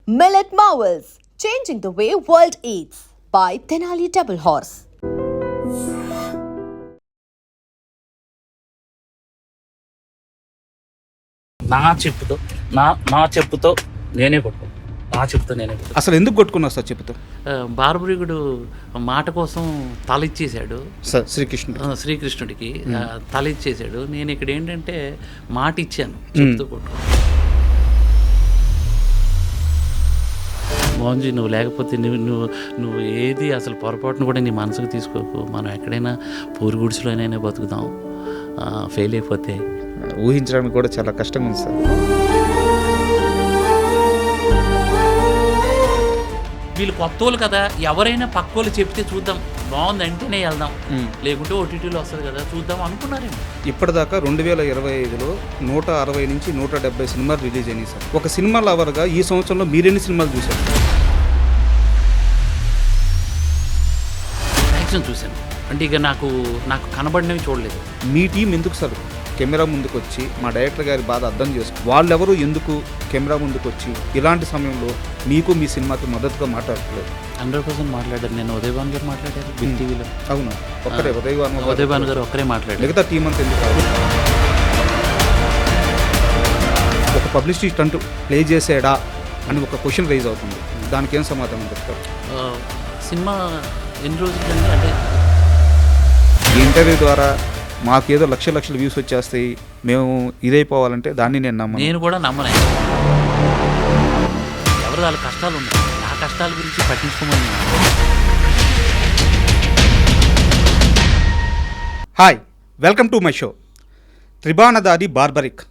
Millet Marvels, changing the way world eats by Tenali Double Horse. నా చెప్పుతో నేనే కొట్టుకో నా చెప్పుతో నేనే కొట్టుకో. అసలు ఎందుకు కొట్టుకున్నావు సార్ చెప్పుతో? బార్బరీకుడు మాట కోసం తల ఇచ్చేశాడు సార్ శ్రీకృష్ణుడికి తల ఇచ్చేశాడు. నేను ఇక్కడ ఏంటంటే మాట ఇచ్చాను చెప్పుతో కొట్టుకో. మోహన్జీ నువ్వు లేకపోతే నువ్వు ఏది అసలు పొరపాటును కూడా నీ మనసుకు తీసుకోకు. మనం ఎక్కడైనా పూరి గుడిసెలోనైనా బతుకుదాం, ఫెయిల్ అయిపోతే. ఊహించడానికి కూడా చాలా కష్టంగా ఉంది సార్. వీళ్ళు కొత్తోళ్ళు కదా, ఎవరైనా పక్కోళ్ళు చెప్తే చూద్దాం, బాగుందంటేనే వెళ్దాం, లేకుంటే ఓటీటీలో వస్తుంది కదా చూద్దాం అనుకున్నారేమో. ఇప్పటిదాకా 2025లో 160 నుంచి 170 సినిమాలు రిలీజ్ అయినాయి సార్. ఒక సినిమా లవర్గా ఈ సంవత్సరంలో మీరెన్ని సినిమాలు చూశారు? యాక్షన్ చూశాను అంటే ఇక నాకు కనబడినవి చూడలేదు. మీ టీం ఎందుకు సార్ కెమెరా ముందుకు వచ్చి మా డైరెక్టర్ గారి బాధ అర్థం చేసుకో, వాళ్ళెవరు ఎందుకు కెమెరా ముందుకు వచ్చి ఇలాంటి సమయంలో మీకు మీ సినిమాకి మద్దతుగా మాట్లాడట్లేదు? 100% మాట్లాడారు. నేను ఉదయభాన్ గారు మాట్లాడారు బిగ్ టీవీలో. అవును, ఒక్కరే ఉదయభాన్ గారు ఒక్కరే మాట్లాడారు. మిగతా టీం అంతా ఎందుకు కాదు? ఒక పబ్లిసిటీ స్టంట్ ప్లే చేసాడా అని ఒక క్వశ్చన్ రైజ్ అవుతుంది. దానికి ఏం సమాధానం చెప్తారు? సినిమా ఎన్ని రోజులు అంటే ఈ ఇంటర్వ్యూ ద్వారా మాకేదో లక్షల వ్యూస్ వచ్చేస్తాయి, మేము ఇదైపోవాలంటే దాన్ని నేను కూడా నమ్మను. ఎవరు వాళ్ళ కష్టాలు ఉన్నాయి, నా కష్టాల గురించి పట్టించుకోమని. Hi, welcome to my show. త్రిబాణదారి బార్బరిక్.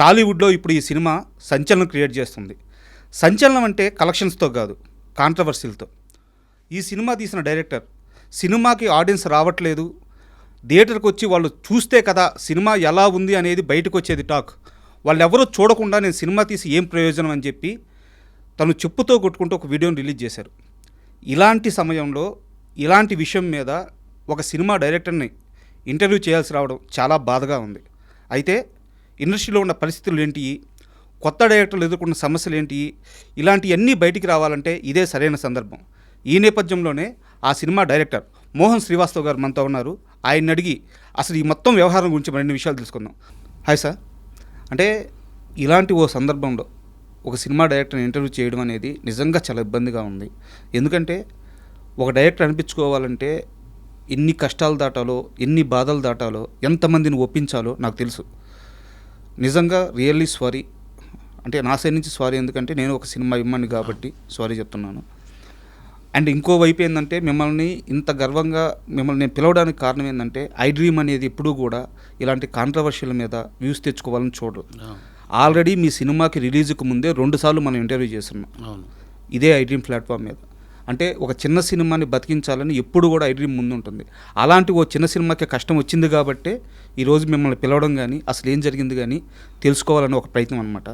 టాలీవుడ్లో ఇప్పుడు ఈ సినిమా సంచలనం క్రియేట్ చేస్తుంది. సంచలనం అంటే కలెక్షన్స్తో కాదు, కాంట్రవర్సీలతో. ఈ సినిమా తీసిన డైరెక్టర్ సినిమాకి ఆడియన్స్ రావట్లేదు, థియేటర్కి వచ్చి వాళ్ళు చూస్తే కదా సినిమా ఎలా ఉంది అనేది బయటకు వచ్చేది టాక్. వాళ్ళు ఎవరో చూడకుండా నేను సినిమా తీసి ఏం ప్రయోజనం అని చెప్పి తను చెప్పుతో కొట్టుకుంటూ ఒక వీడియోని రిలీజ్ చేశారు. ఇలాంటి సమయంలో ఇలాంటి విషయం మీద ఒక సినిమా డైరెక్టర్ని ఇంటర్వ్యూ చేయాల్సి రావడం చాలా బాధగా ఉంది. అయితే ఇండస్ట్రీలో ఉన్న పరిస్థితులు ఏంటి, కొత్త డైరెక్టర్లు ఎదుర్కొన్న సమస్యలు ఏంటి, ఇలాంటివన్నీ బయటికి రావాలంటే ఇదే సరైన సందర్భం. ఈ నేపథ్యంలోనే ఆ సినిమా డైరెక్టర్ మోహన్ శ్రీవాస్తవ్ గారు మనతో ఉన్నారు. ఆయన్ని అడిగి అసలు ఈ మొత్తం వ్యవహారం గురించి మరిన్ని విషయాలు తెలుసుకుందాం. Hi sir. అంటే ఇలాంటి ఓ సందర్భంలో ఒక సినిమా డైరెక్టర్ని ఇంటర్వ్యూ చేయడం అనేది నిజంగా చాలా ఇబ్బందిగా ఉంది. ఎందుకంటే ఒక డైరెక్టర్ అనిపించుకోవాలంటే ఎన్ని కష్టాలు దాటాలో, ఎన్ని బాధలు దాటాలో, ఎంతమందిని ఒప్పించాలో నాకు తెలుసు. నిజంగా రియల్లీ సారీ. అంటే నా సైడ్ నుంచి సారీ, ఎందుకంటే నేను ఒక సినిమా ఇమ్మని కాబట్టి సారీ చెప్తున్నాను. అండ్ ఇంకో వైపు ఏంటంటే మిమ్మల్ని ఇంత గర్వంగా మిమ్మల్ని నేను పిలవడానికి కారణం ఏంటంటే ఐ డ్రీమ్ అనేది ఎప్పుడూ కూడా ఇలాంటి కాంట్రవర్షియల్ మీద వ్యూస్ తెచ్చుకోవాలని చూడరు. ఆల్రెడీ మీ సినిమాకి రిలీజ్కి ముందే 2 సార్లు మనం ఇంటర్వ్యూ చేస్తున్నాం ఇదే ఐ డ్రీమ్ ప్లాట్ఫామ్ మీద. అంటే ఒక చిన్న సినిమాని బతికించాలని ఎప్పుడు కూడా ఐ డ్రీమ్ ముందు ఉంటుంది. అలాంటి ఓ చిన్న సినిమాకి కష్టం వచ్చింది కాబట్టే ఈరోజు మిమ్మల్ని పిలవడం కానీ అసలు ఏం జరిగింది కానీ తెలుసుకోవాలని ఒక ప్రయత్నం అనమాట.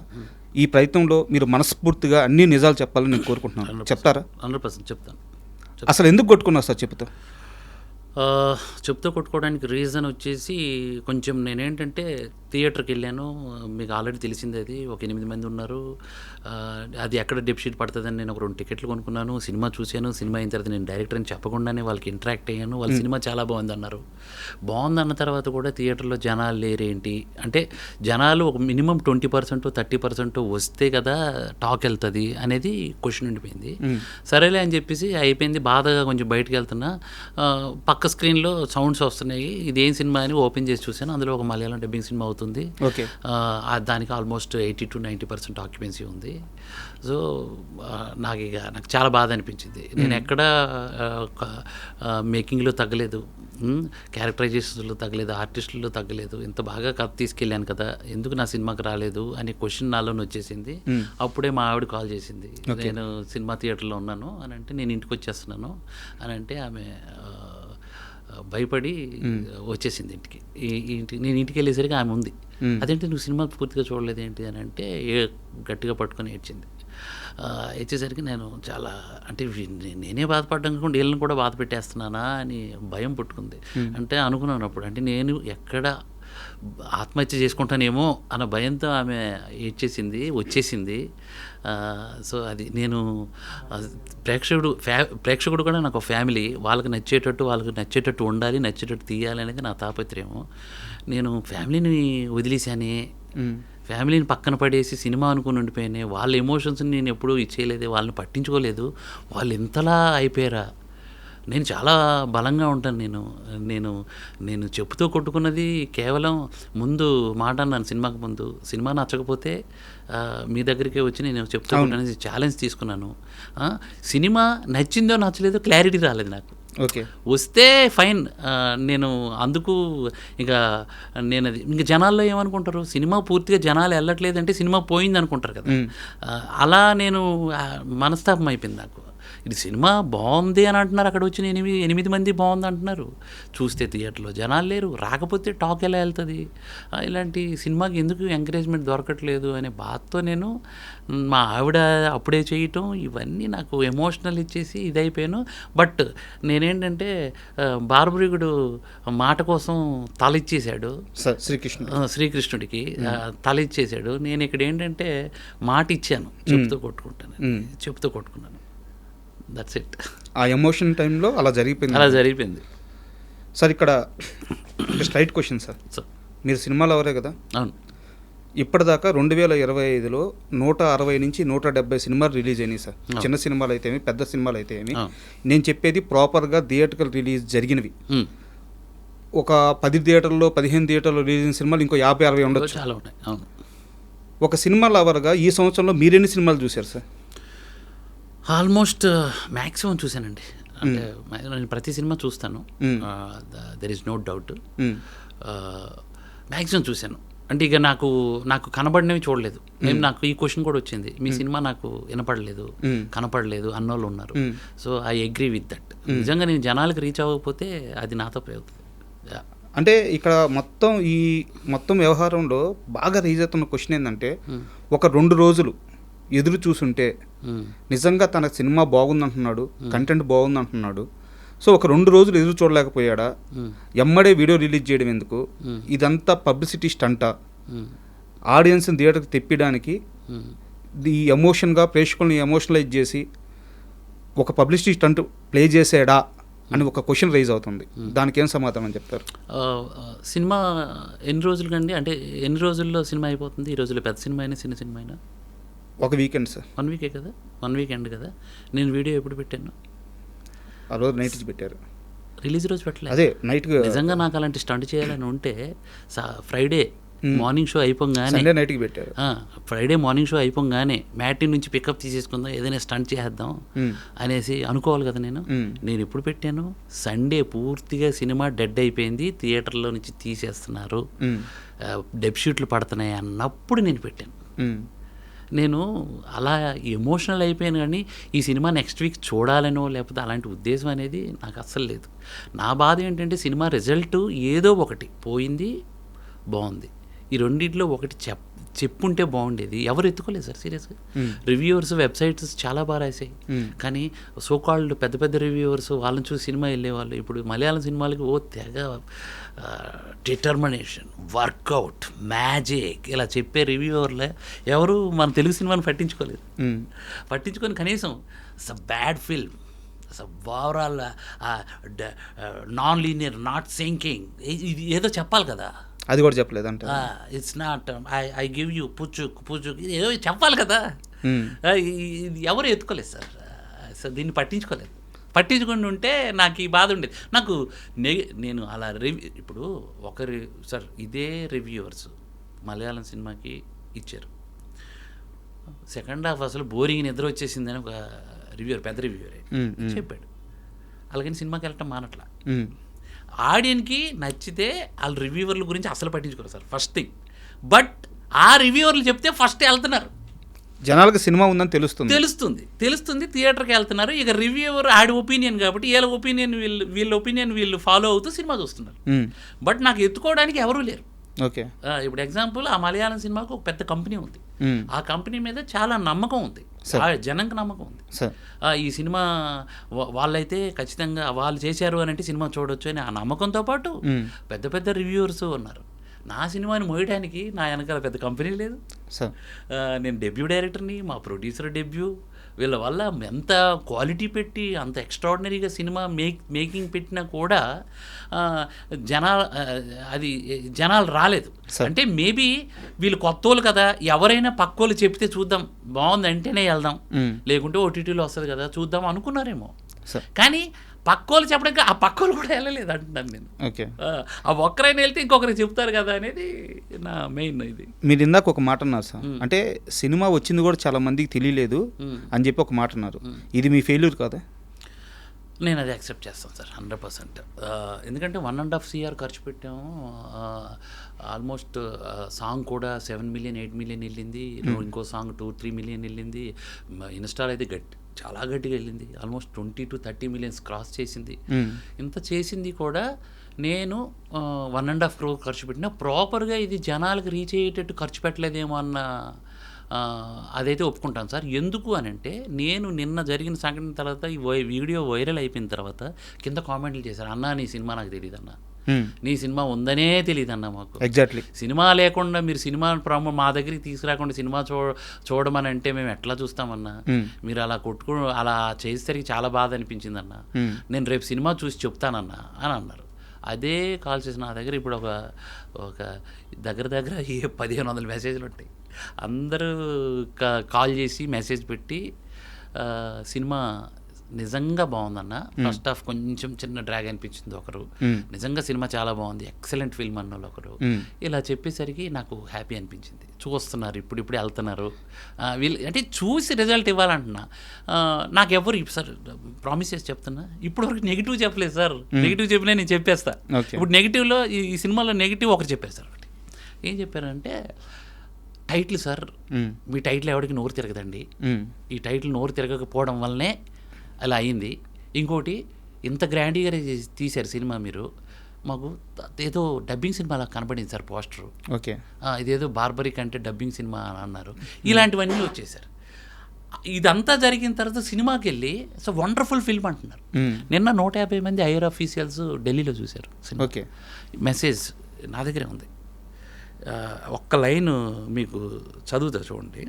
ఈ ప్రయత్నంలో మీరు మనస్ఫూర్తిగా అన్ని నిజాలు చెప్పాలని నేను కోరుకుంటున్నాను. చెప్తారా? 100% చెప్తాను. అసలు ఎందుకు కొట్టుకున్నావు సార్ చెప్తా? కొట్టుకోవడానికి రీజన్ వచ్చేసి కొంచెం నేనేంటంటే థియేటర్కి వెళ్ళాను. మీకు ఆల్రెడీ తెలిసింది, అది ఒక 8 మంది ఉన్నారు. అది ఎక్కడ డెప్షీట్ పడుతుందని నేను ఒక 2 టికెట్లు కొనుక్కున్నాను. సినిమా చూశాను. సినిమా అయిన తర్వాత నేను డైరెక్టర్ అని చెప్పకుండానే వాళ్ళకి ఇంటరాక్ట్ అయ్యాను. వాళ్ళ సినిమా చాలా బాగుంది అన్నారు. బాగుందన్న తర్వాత కూడా థియేటర్లో జనాలు లేరేంటి అంటే, జనాలు ఒక మినిమం 20% 30% వస్తే కదా టాక్ వెళ్తుంది అనేది క్వశ్చన్ ఉండిపోయింది. సరేలే అని చెప్పేసి అయిపోయింది. బాధగా కొంచెం బయటకు వెళ్తున్నా, పక్క స్క్రీన్లో సౌండ్స్ వస్తున్నాయి. ఇదేం సినిమా అని ఓపెన్ చేసి చూశాను. అందులో ఒక మలయాళం డబ్బింగ్ సినిమా అవుతుంది. దానికి ఆల్మోస్ట్ 80 to 90% ఆక్యుపెన్సీ ఉంది. సో నాకు చాలా బాధ అనిపించింది. నేను ఎక్కడ మేకింగ్లో తగ్గలేదు, క్యారెక్టరైజేషన్లో తగ్గలేదు, ఆర్టిస్టుల్లో తగ్గలేదు. ఇంత బాగా కథ తీసుకెళ్ళాను కదా, ఎందుకు నా సినిమాకి రాలేదు అనే క్వశ్చన్ నాలోనే వచ్చేసింది. అప్పుడే మా ఆవిడ కాల్ చేసింది, నేను సినిమా థియేటర్లో ఉన్నాను అని అంటే, నేను ఇంటికి వచ్చేస్తున్నాను అని అంటే ఆమె భయపడి వచ్చేసింది ఇంటికి. నేను ఇంటికి వెళ్ళేసరికి ఆమె ఉంది. అదేంటి నువ్వు సినిమా పూర్తిగా చూడలేదు ఏంటి అని అంటే గట్టిగా పట్టుకొని ఏడ్చింది. వచ్చేసరికి నేను చాలా అంటే నేనే బాధపడ్డం కాకుండా వీళ్ళని కూడా బాధ పెట్టేస్తున్నానా అని భయం పుట్టుకుంది. అంటే అనుకున్నాను అప్పుడు, అంటే నేను ఎక్కడ ఆత్మహత్య చేసుకుంటానేమో అన్న భయంతో ఆమె వచ్చేసింది. సో అది నేను ప్రేక్షకుడు కూడా నాకు ఫ్యామిలీ, వాళ్ళకి నచ్చేటట్టు ఉండాలి, నచ్చేటట్టు తీయాలి అనేది నా తాపత్రయము. నేను ఫ్యామిలీని వదిలేశానే, ఫ్యామిలీని పక్కన పడేసి సినిమా అనుకుని ఉండిపోయానే, వాళ్ళ ఎమోషన్స్ని నేను ఎప్పుడూ ఇచ్చేయలేదు, వాళ్ళని పట్టించుకోలేదు. వాళ్ళు ఇంతలా అయిపోయారా? నేను చాలా బలంగా ఉంటాను. నేను చెప్పుతో కొట్టుకున్నది కేవలం ముందు మాట అన్నాను సినిమాకి ముందు. సినిమా నచ్చకపోతే మీ దగ్గరికే వచ్చి నేను చెప్తూ కొట్టనేది ఛాలెంజ్ తీసుకున్నాను. సినిమా నచ్చిందో నచ్చలేదో క్లారిటీ రాలేదు నాకు. ఓకే, వస్తే ఫైన్. నేను అందుకు నేను అది ఇంకా జనాల్లో ఏమనుకుంటారు, సినిమా పూర్తిగా జనాలు వెళ్ళట్లేదంటే సినిమా పోయింది అనుకుంటారు కదా. అలా నేను మనస్తాపం అయిపోయింది నాకు. ఇది సినిమా బాగుంది అని అంటున్నారు, అక్కడ వచ్చి 8 మంది బాగుంది అంటున్నారు, చూస్తే థియేటర్లో జనాలు లేరు, రాకపోతే టాక్ ఎలా వెళ్తుంది, ఇలాంటి సినిమాకి ఎందుకు ఎంకరేజ్మెంట్ దొరకట్లేదు అనే బాధతో నేను మా ఆవిడ అప్పుడే చేయటం ఇవన్నీ నాకు ఎమోషనల్ ఇచ్చేసి ఇదైపోయాను. బట్ నేనేంటంటే బార్బరీకుడు మాట కోసం తలిచ్చేశాడు శ్రీకృష్ణుడికి, తలిచ్చేశాడు. నేను ఇక్కడ ఏంటంటే మాట ఇచ్చాను, చెప్తూ కొట్టుకున్నాను. That's it. ఆ ఎమోషన్ టైంలో అలా జరిగిపోయింది. సార్ ఇక్కడ స్ట్రైట్ క్వశ్చన్ సార్, మీరు సినిమాలో ఎవరే కదా? అవును. ఇప్పటిదాకా 2025లో 160 నుంచి 170 సినిమాలు రిలీజ్ అయినాయి సార్. చిన్న సినిమాలు అయితే ఏమి, పెద్ద సినిమాలు అయితే ఏమి. నేను చెప్పేది ప్రాపర్గా థియేటర్కల్ రిలీజ్ జరిగినవి. ఒక 10 థియేటర్లో 15 థియేటర్లో రిలీజ్ అయిన సినిమాలు ఇంకో 50-60 ఉండొచ్చు. ఒక సినిమా లవర్గా ఈ సంవత్సరంలో మీరెన్ని సినిమాలు చూశారు సార్? ఆల్మోస్ట్ మ్యాక్సిమం చూశానండి. అంటే నేను ప్రతి సినిమా చూస్తాను, there is no doubt. Maximum చూశాను. అంటే ఇక నాకు కనబడినవి చూడలేదు. నాకు ఈ క్వశ్చన్ కూడా వచ్చింది, మీ సినిమా నాకు వినపడలేదు, కనపడలేదు అన్నోళ్ళు ఉన్నారు. So I agree with that. నిజంగా నేను జనాలకు రీచ్ అవ్వకపోతే అది నాతో అవుతుంది. అంటే ఇక్కడ మొత్తం వ్యవహారంలో బాగా రీచ్ అవుతున్న క్వశ్చన్ ఏంటంటే, ఒక 2 రోజులు ఎదురు చూసుంటే నిజంగా తన సినిమా బాగుందంటున్నాడు, కంటెంట్ బాగుందంటున్నాడు. సో ఒక 2 రోజులు ఎదురు చూడలేకపోయాడా? ఎమ్మడే వీడియో రిలీజ్ చేయడం ఎందుకు? ఇదంతా పబ్లిసిటీ స్టంటా? ఆడియన్స్ని థియేటర్కి తెప్పడానికి ఈ ఎమోషన్గా ప్రేక్షకుల్ని ఎమోషనలైజ్ చేసి ఒక పబ్లిసిటీ స్టంట్ ప్లే చేసాడా అని ఒక క్వశ్చన్ రైజ్ అవుతుంది. దానికి ఏం సమాధానం చెప్తారు? సినిమా ఎన్ని రోజులు కండి, అంటే ఎన్ని రోజుల్లో సినిమా అయిపోతుంది? ఈ రోజుల్లో పెద్ద సినిమా అయినా చిన్న సినిమా అయినా ఒక వీకెండ్ సార్. 1 వీకే కదా, 1 వీకెండ్ కదా. నేను వీడియో ఎప్పుడు పెట్టాను? ఆ రోజు నైట్ పెట్టారు, రిలీజ్ రోజు పెట్టలేదు. అదే నైట్. నిజంగా నాకు అలాంటి స్టంట్ చేయాలని ఉంటే ఫ్రైడే మార్నింగ్ షో అయిపోగానే, సండే నైట్కి పెట్టారు. ఫ్రైడే మార్నింగ్ షో అయిపోగానే మ్యాట్ని నుంచి పికప్ తీసేసుకుందాం, ఏదైనా స్టంట్ చేద్దాం అనేసి అనుకోవాలి కదా. నేను ఎప్పుడు పెట్టాను? సండే పూర్తిగా సినిమా డెడ్ అయిపోయింది, థియేటర్లో నుంచి తీసేస్తున్నారు, డెబ్షీట్లు పడుతున్నాయి అన్నప్పుడు నేను పెట్టాను. నేను అలా ఎమోషనల్ అయిపోయాను, కానీ ఈ సినిమా నెక్స్ట్ వీక్ చూడాలనో లేకపోతే అలాంటి ఉద్దేశం అనేది నాకు అస్సలు లేదు. నా బాధ ఏంటంటే సినిమా రిజల్ట్ ఏదో ఒకటి పోయింది, బాగుంది, ఈ రెండింటిలో ఒకటి చెప్పుంటే బాగుండేది. ఎవరు ఎత్తుకోలేదు సార్ సీరియస్గా. రివ్యూవర్స్ వెబ్సైట్స్ చాలా బాగా రాసాయి, కానీ సోకాల్డ్ పెద్ద పెద్ద రివ్యూవర్స్ వాళ్ళని చూసి సినిమా వెళ్ళేవాళ్ళు. ఇప్పుడు మలయాళం సినిమాలకి తెగ డిటర్మినేషన్, వర్కౌట్, మ్యాజిక్ ఇలా చెప్పే రివ్యూవర్లే ఎవరు మన తెలుగు సినిమాని పట్టించుకొని కనీసం it's a bad film, it's a overall non linear, not sinking, ఇది ఏదో చెప్పాలి కదా. అది కూడా చెప్పలేదు అంటే it's not I give you పుచ్చు ఏదో చెప్పాలి కదా. ఎవరు ఎత్తుకోలేదు సార్ దీన్ని పట్టించుకొని ఉంటే నాకు ఈ బాధ ఉండేది. నాకు నేను అలా ఇప్పుడు సార్ ఇదే రివ్యూవర్స్ మలయాళం సినిమాకి ఇచ్చారు, సెకండ్ హాఫ్ అసలు బోరింగ్ నిద్ర వచ్చేసిందని ఒక రివ్యూవర్, పెద్ద రివ్యూవరే చెప్పాడు. అలాగని సినిమాకి వెళ్ళటం మానట్లా. ఆడియన్కి నచ్చితే వాళ్ళ రివ్యూవర్ల గురించి అసలు పట్టించుకోరు సార్, ఫస్ట్ థింగ్. బట్ ఆ రివ్యూవర్లు చెప్తే ఫస్ట్ వెళ్తున్నారు, జనాలకు సినిమా ఉందని తెలుస్తుంది థియేటర్కి వెళ్తున్నారు. ఇక రివ్యూవర్ ఆడి ఒపీనియన్ కాబట్టి వీళ్ళ ఒపీనియన్ వీళ్ళు ఫాలో అవుతూ సినిమా చూస్తున్నారు. బట్ నాకు ఎత్తుకోవడానికి ఎవరూ లేరు. ఓకే, ఇప్పుడు ఎగ్జాంపుల్ ఆ మలయాళం సినిమాకు ఒక పెద్ద కంపెనీ ఉంది, ఆ కంపెనీ మీద చాలా నమ్మకం ఉంది, జనంకి నమ్మకం ఉంది. ఈ సినిమా వాళ్ళైతే ఖచ్చితంగా వాళ్ళు చేశారు అని అంటే సినిమా చూడొచ్చు అని ఆ నమ్మకంతో పాటు పెద్ద పెద్ద రివ్యూవర్స్ ఉన్నారు. నా సినిమాని మోయడానికి నా వెనకాల పెద్ద కంపెనీ లేదు. సార్ నేను డెబ్యూ డైరెక్టర్ని, మా ప్రొడ్యూసర్ డెబ్యూ, వీళ్ళ వల్ల ఎంత క్వాలిటీ పెట్టి అంత ఎక్స్ట్రాడినరీగా సినిమా మేకింగ్ పెట్టినా కూడా జనాలు రాలేదు. అంటే మేబీ వీళ్ళు కొత్తోళ్ళు కదా, ఎవరైనా పక్కోళ్ళు చెప్తే చూద్దాం, బాగుంది అంటేనే వెళ్దాం, లేకుంటే ఓటీటీలో వస్తుంది కదా చూద్దాం అనుకున్నారేమో. కానీ పక్కోళ్ళు చెప్పడానికి ఆ పక్కోళ్ళు కూడా వెళ్ళలేదు అంటున్నాను నేను. ఓకే, ఆ ఒక్కరైనా వెళ్తే ఇంకొకరికి చెప్తారు కదా అనేది నా మెయిన్. ఇది మీరు ఇందాక ఒక మాట అన్నారు సార్, అంటే సినిమా వచ్చింది కూడా చాలా మందికి తెలియలేదు అని చెప్పి ఒక మాట అన్నారు. ఇది మీ ఫెయిల్యూర్ కాదా? నేను అది యాక్సెప్ట్ చేస్తాను సార్ 100%. ఎందుకంటే 1.5 CR ఖర్చు పెట్టాము. ఆల్మోస్ట్ సాంగ్ కూడా 7 million 8 million వెళ్ళింది. ఇంకో సాంగ్ 2-3 million వెళ్ళింది. ఇన్స్టాల్ అయితే చాలా గట్టిగా వెళ్ళింది. ఆల్మోస్ట్ 20 to 30 millions క్రాస్ చేసింది. ఇంత చేసింది కూడా నేను 1.5 crore ఖర్చు పెట్టినా ప్రాపర్గా ఇది జనాలకు రీచ్ అయ్యేటట్టు ఖర్చు పెట్టలేదేమో అన్న అదైతే ఒప్పుకుంటాను సార్. ఎందుకు అని అంటే నేను నిన్న జరిగిన సంఘటన తర్వాత ఈ వీడియో వైరల్ అయిపోయిన తర్వాత కింద కామెంట్లు చేశారు, అన్నా నీ సినిమా నాకు తెలియదు అన్న, నీ సినిమా ఉందనే తెలియదు అన్న మాకు. ఎగ్జాక్ట్లీ సినిమా లేకుండా మీరు సినిమా మా దగ్గరికి తీసుకురాకుండా సినిమా చూడమని అంటే మేము ఎట్లా చూస్తామన్నా, మీరు అలా అలా చేసేసరికి చాలా బాధ అనిపించింది అన్న, నేను రేపు సినిమా చూసి చెప్తానన్నా అని అన్నారు. అదే కాల్ చేసి నా దగ్గర ఇప్పుడు ఒక దగ్గర 1500 మెసేజ్లు ఉంటాయి. అందరూ కాల్ చేసి మెసేజ్ పెట్టి సినిమా నిజంగా బాగుందన్న, ఫస్ట్ హాఫ్ కొంచెం చిన్న డ్రాగ్ అనిపించింది ఒకరు, నిజంగా సినిమా చాలా బాగుంది, ఎక్సలెంట్ ఫిల్మ్ అన్న వాళ్ళు ఒకరు. ఇలా చెప్పేసరికి నాకు హ్యాపీ అనిపించింది. చూస్తున్నారు, ఇప్పుడు వెళ్తున్నారు వీళ్ళు, అంటే చూసి రిజల్ట్ ఇవ్వాలంటున్నా. నాకు ఎవరు సార్ ప్రామిస్ చేసి చెప్తున్నా, ఇప్పటివరకు నెగిటివ్ చెప్పలేదు సార్. నెగిటివ్ చెప్పినా నేను చెప్పేస్తా. ఇప్పుడు నెగిటివ్లో ఈ సినిమాలో నెగిటివ్ ఒకటి చెప్పారు సార్. ఒకటి ఏం చెప్పారంటే, టైటిల్ సార్, మీ టైటిల్ ఎవరికి నోరు తిరగదండి, ఈ టైటిల్ నోరు తిరగకపోవడం వల్లనే అలా అయింది. ఇంకోటి, ఇంత గ్రాండ్గా తీశారు సినిమా మీరు, మాకు ఏదో డబ్బింగ్ సినిమా అలా కనపడింది సార్ పోస్టరు. ఓకే, ఇదేదో బార్బరిక్ అంటే డబ్బింగ్ సినిమా అని అన్నారు. ఇలాంటివన్నీ వచ్చేసారు. ఇదంతా జరిగిన తర్వాత సినిమాకి వెళ్ళి సో వండర్ఫుల్ ఫిల్మ్ అంటున్నారు. నిన్న 150 మంది ఐఆర్ ఆఫీషియల్స్ ఢిల్లీలో చూశారు సినిమా. ఓకే, మెసేజ్ నా దగ్గరే ఉంది. ఒక్క లైన్ మీకు చదువుతా చూడండి.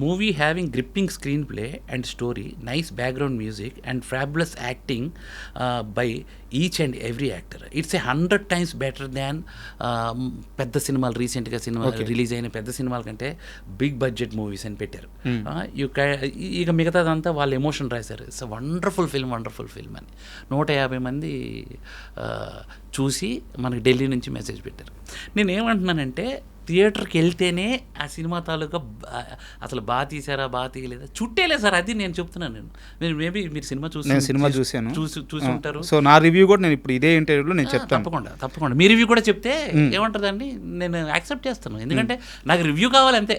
Movie having gripping screen play and story, nice background music and fabulous acting by each and every actor. It's 100 times better than పెద్ద సినిమాలు, రీసెంట్గా సినిమా రిలీజ్ అయిన పెద్ద సినిమాల కంటే బిగ్ బడ్జెట్ మూవీస్ అని పెట్టారు. ఇక మిగతాదంతా వాళ్ళు ఎమోషన్ రాశారు. ఇట్స్ వండర్ఫుల్ ఫిల్మ్ అని 150 మంది చూసి మనకి ఢిల్లీ నుంచి మెసేజ్ పెట్టారు. నేనేమంటున్నానంటే, థియేటర్కి వెళ్తేనే ఆ సినిమా తాలూకా అసలు బాగా తీసారా బాగా తీయలేదా చుట్టేలే సార్, అది నేను చెప్తున్నాను. నేను మేబీ మీరు సినిమా చూసాను చూసి ఉంటారు. సో నా రివ్యూ కూడా నేను ఇప్పుడు ఇదే ఇంటర్వ్యూలో నేను చెప్తాను. తప్పకుండా మీ రివ్యూ కూడా చెప్తే ఏమంటుందండి, నేను యాక్సెప్ట్ చేస్తాను. ఎందుకంటే నాకు రివ్యూ కావాలి అంతే,